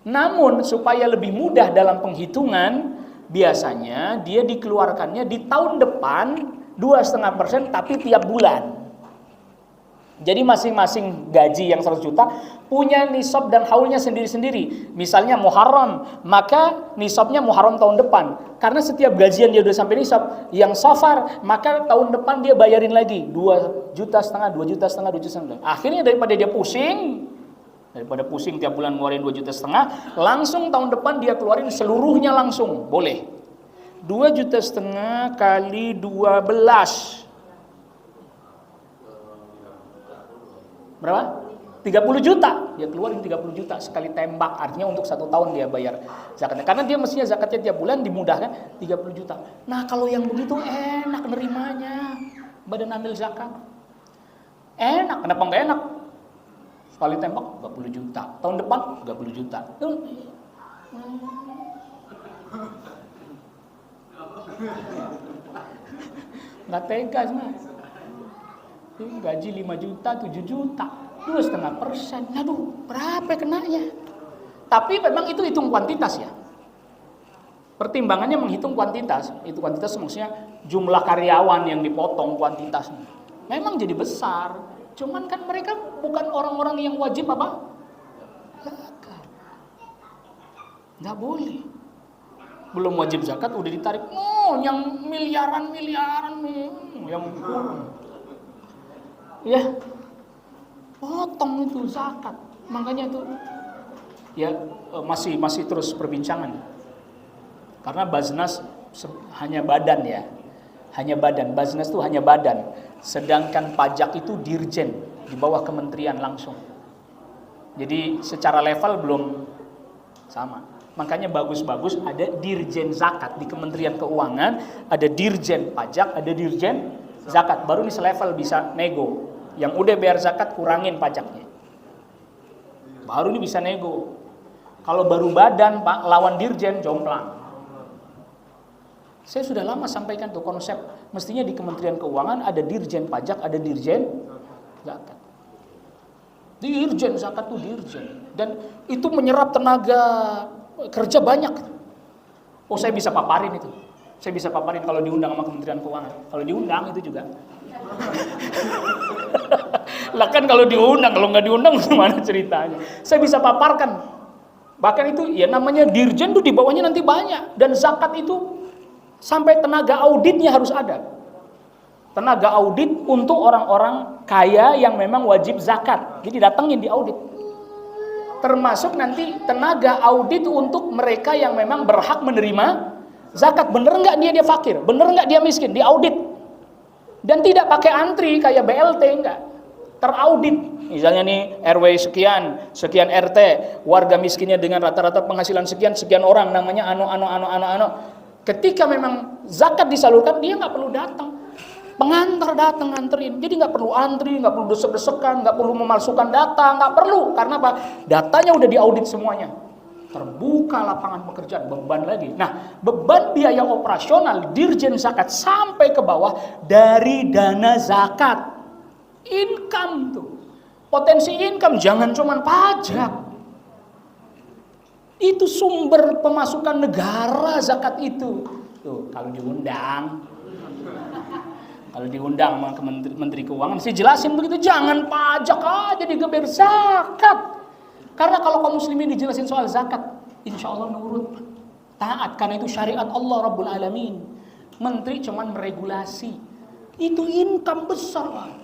Namun, supaya lebih mudah dalam penghitungan, biasanya dia dikeluarkannya di tahun depan 2,5%, tapi tiap bulan. Jadi masing-masing gaji yang 100 juta punya nisab dan haulnya sendiri-sendiri. Misalnya Muharram, maka nisabnya Muharram tahun depan. Karena setiap gajian dia udah sampai nisab. Yang Safar, maka tahun depan dia bayarin lagi 2,5 juta, 2,5 juta. Akhirnya daripada pusing tiap bulan ngeluarin 2,5 juta, langsung tahun depan dia keluarin seluruhnya langsung. Boleh. 2,5 juta kali 12. Berapa? 30 juta. Dia keluarin 30 juta sekali tembak. Artinya untuk 1 tahun dia bayar zakatnya. Karena dia mestinya zakatnya tiap bulan dimudahkan 30 juta. Nah, kalau yang begitu enak nerimanya. Badan amil zakat. Enak. Kenapa enggak enak? Sekali tembak 30 juta. Tahun depan 30 juta. Nggak tega semua. Gaji 5 juta, 7 juta, 2,5%. Aduh, berapa kenanya? Tapi memang itu hitung kuantitas ya. Pertimbangannya menghitung kuantitas. Itu kuantitas maksudnya jumlah karyawan yang dipotong kuantitasnya. Memang jadi besar. Cuman kan mereka bukan orang-orang yang wajib apa? Zakat. Nggak boleh. Belum wajib zakat udah ditarik. Oh, yang miliaran yang ya potong itu zakat. Makanya itu ya masih terus perbincangan. Karena Baznas hanya badan ya. Hanya badan. Baznas itu hanya badan. Sedangkan pajak itu dirjen di bawah kementerian langsung. Jadi secara level belum sama. Makanya bagus-bagus ada dirjen zakat di Kementerian Keuangan, ada dirjen pajak, ada dirjen zakat. Baru nih selevel bisa nego. Yang udah bayar zakat kurangin pajaknya. Baru ini bisa nego. Kalau baru badan Pak lawan dirjen jomplang. Saya sudah lama sampaikan tuh konsep. Mestinya di Kementerian Keuangan ada dirjen pajak, ada dirjen zakat. Dirjen zakat tuh dirjen. Dan itu menyerap tenaga kerja banyak. Oh, saya bisa paparin itu. Saya bisa paparin kalau diundang sama Kementerian Keuangan. Kalau diundang itu juga. Lah kan kalau diundang, kalau nggak diundang gimana ceritanya? Saya bisa paparkan. Bahkan itu ya namanya dirjen tuh di bawahnya nanti banyak. Dan zakat itu sampai tenaga auditnya harus ada. Tenaga audit untuk orang-orang kaya yang memang wajib zakat. Jadi datengin di audit. Termasuk nanti tenaga audit untuk mereka yang memang berhak menerima zakat. Bener nggak dia fakir? Bener nggak dia miskin? Diaudit. Dan tidak pakai antri kayak BLT, enggak. Teraudit. Misalnya nih RW sekian RT, warga miskinnya dengan rata-rata penghasilan sekian orang, namanya ano. Ketika memang zakat disalurkan, dia nggak perlu datang. Pengantar datang nganterin. Jadi nggak perlu antri, nggak perlu desek-desekan, nggak perlu memalsukan data, nggak perlu. Karena apa? Datanya udah diaudit semuanya. Terbuka lapangan pekerjaan, beban lagi. Nah, beban biaya operasional dirjen zakat sampai ke bawah dari dana zakat. Income tuh. Potensi income, jangan cuman pajak. Itu sumber pemasukan negara zakat itu. Tuh, kalau diundang sama Menteri Keuangan, saya jelasin begitu, jangan pajak aja digeber zakat. Karena kalau kaum muslimin dijelasin soal zakat, insya Allah nurut, taat, karena itu syariat Allah Rabbul Alamin. Menteri cuman meregulasi, itu income besar.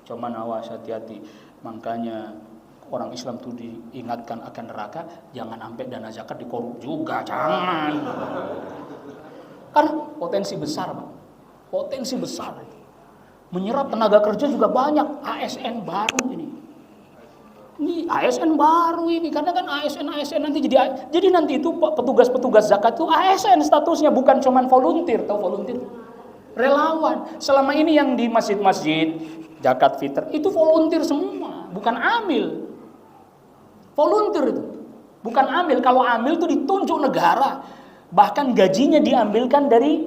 Cuman awas hati-hati, makanya orang Islam tuh diingatkan akan neraka, jangan sampai dana zakat dikorup juga, jangan. Karena potensi besar, Pak. Potensi besar. Menyerap tenaga kerja juga banyak, ASN baru ini. Ini ASN baru ini, karena kan ASN nanti jadi nanti itu petugas-petugas zakat itu ASN statusnya, bukan cuman volunteer, tahu volunteer? Relawan. Selama ini yang di masjid-masjid zakat fitr itu volunteer semua, bukan amil. Volunteer itu. Bukan amil. Kalau amil itu ditunjuk negara. Bahkan gajinya diambilkan dari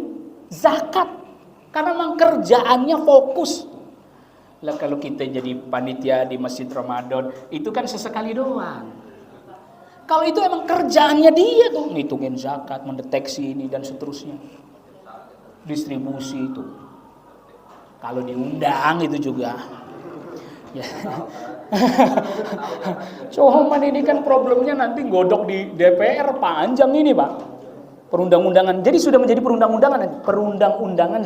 zakat. Karena memang kerjaannya fokus. Lah kalau kita jadi panitia di Masjid Ramadan, itu kan sesekali doang. Kalau itu emang kerjaannya dia tuh, ngitungin zakat, mendeteksi ini dan seterusnya. Distribusi itu. Kalau diundang itu juga. Ya. Cuman ini kan problemnya nanti godok di DPR panjang ini, Pak. Perundang-undangan. Jadi sudah menjadi perundang-undangan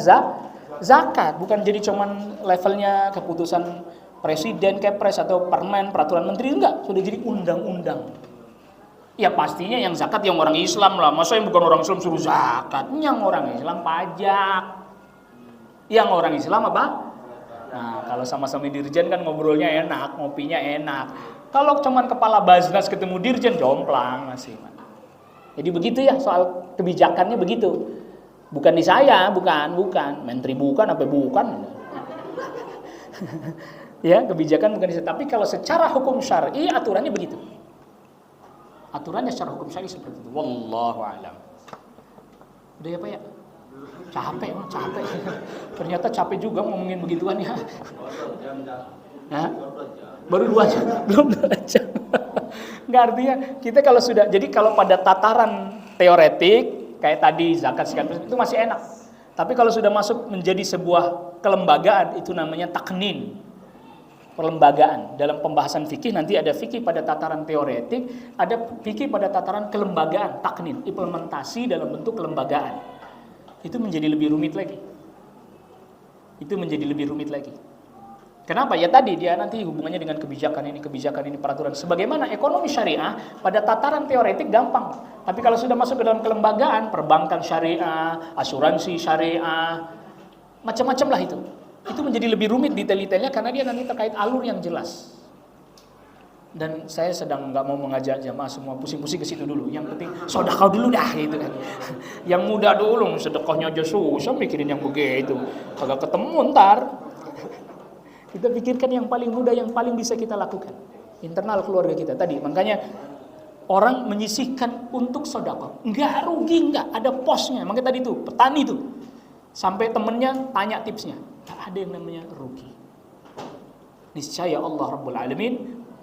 zakat, bukan jadi cuman levelnya keputusan presiden, kepres atau permen, peraturan menteri, enggak, sudah jadi undang-undang. Ya pastinya yang zakat yang orang Islam lah. Masa yang bukan orang Islam suruh zakat? Yang orang Islam pajak. Yang orang Islam apa? Nah, kalau sama-sama dirjen kan ngobrolnya enak, ngopinya enak. Kalau cuman kepala Basnas ketemu dirjen, jomplang masih. Jadi begitu ya soal kebijakannya begitu. Bukan di saya, bukan. Menteri bukan, apa bukan. Ya, kebijakan bukan di saya. Tapi kalau secara hukum syar'i aturannya begitu. Aturannya secara hukum syar'i seperti itu. Wallahu a'lam. Udah ya Pak ya? Capek. Ternyata capek juga ngomongin begituan ya. Hah? Baru 2 jam, belum 2 jam. Nggak, artinya kita kalau sudah, jadi kalau pada tataran teoretik kayak tadi zakat sekian persen itu masih enak. Tapi kalau sudah masuk menjadi sebuah kelembagaan itu namanya taknin. Perlembagaan. Dalam pembahasan fikih nanti ada fikih pada tataran teoretik, ada fikih pada tataran kelembagaan, taknin, implementasi dalam bentuk kelembagaan. Itu menjadi lebih rumit lagi. Kenapa? Ya tadi dia nanti hubungannya dengan kebijakan ini, peraturan. Sebagaimana ekonomi syariah pada tataran teoretik gampang. Tapi kalau sudah masuk ke dalam kelembagaan, perbankan syariah, asuransi syariah, macam-macam lah itu. Itu menjadi lebih rumit detail-detailnya karena dia nanti terkait alur yang jelas. Dan saya sedang nggak mau mengajak jamaah semua pusing-pusing ke situ dulu. Yang penting sedekah dulu dah gitu kan. Yang muda dulu sedekahnya aja susah mikirin yang begitu. Kagak ketemu ntar. Kita pikirkan yang paling mudah, yang paling bisa kita lakukan. Internal keluarga kita tadi. Makanya orang menyisihkan untuk sedekah. Enggak rugi, enggak. Ada posnya. Makanya tadi tuh, petani tuh. Sampai temennya tanya tipsnya. Enggak ada yang namanya rugi. Niscaya Allah Rabbul Alamin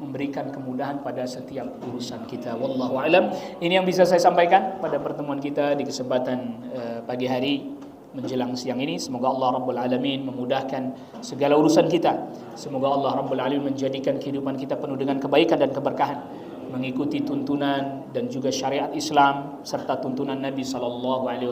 memberikan kemudahan pada setiap urusan kita. Wallahu a'lam. Ini yang bisa saya sampaikan pada pertemuan kita di kesempatan pagi hari menjelang siang ini. Semoga Allah Rabbul Alamin memudahkan segala urusan kita. Semoga Allah Rabbul Alamin menjadikan kehidupan kita penuh dengan kebaikan dan keberkahan, mengikuti tuntunan dan juga syariat Islam serta tuntunan Nabi SAW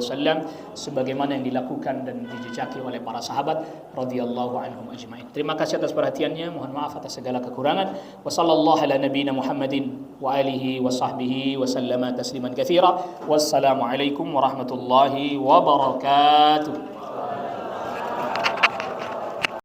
sebagaimana yang dilakukan dan dijejaki oleh para sahabat radhiyallahu anhum ajma'in. Terima kasih atas perhatiannya. Mohon maaf atas segala kekurangan. Wa sallallahu ala nabiyyina Muhammadin wa alihi wa sahbihi wa sallama tasliman katsira. Wassalamu alaikum warahmatullahi wabarakatuh.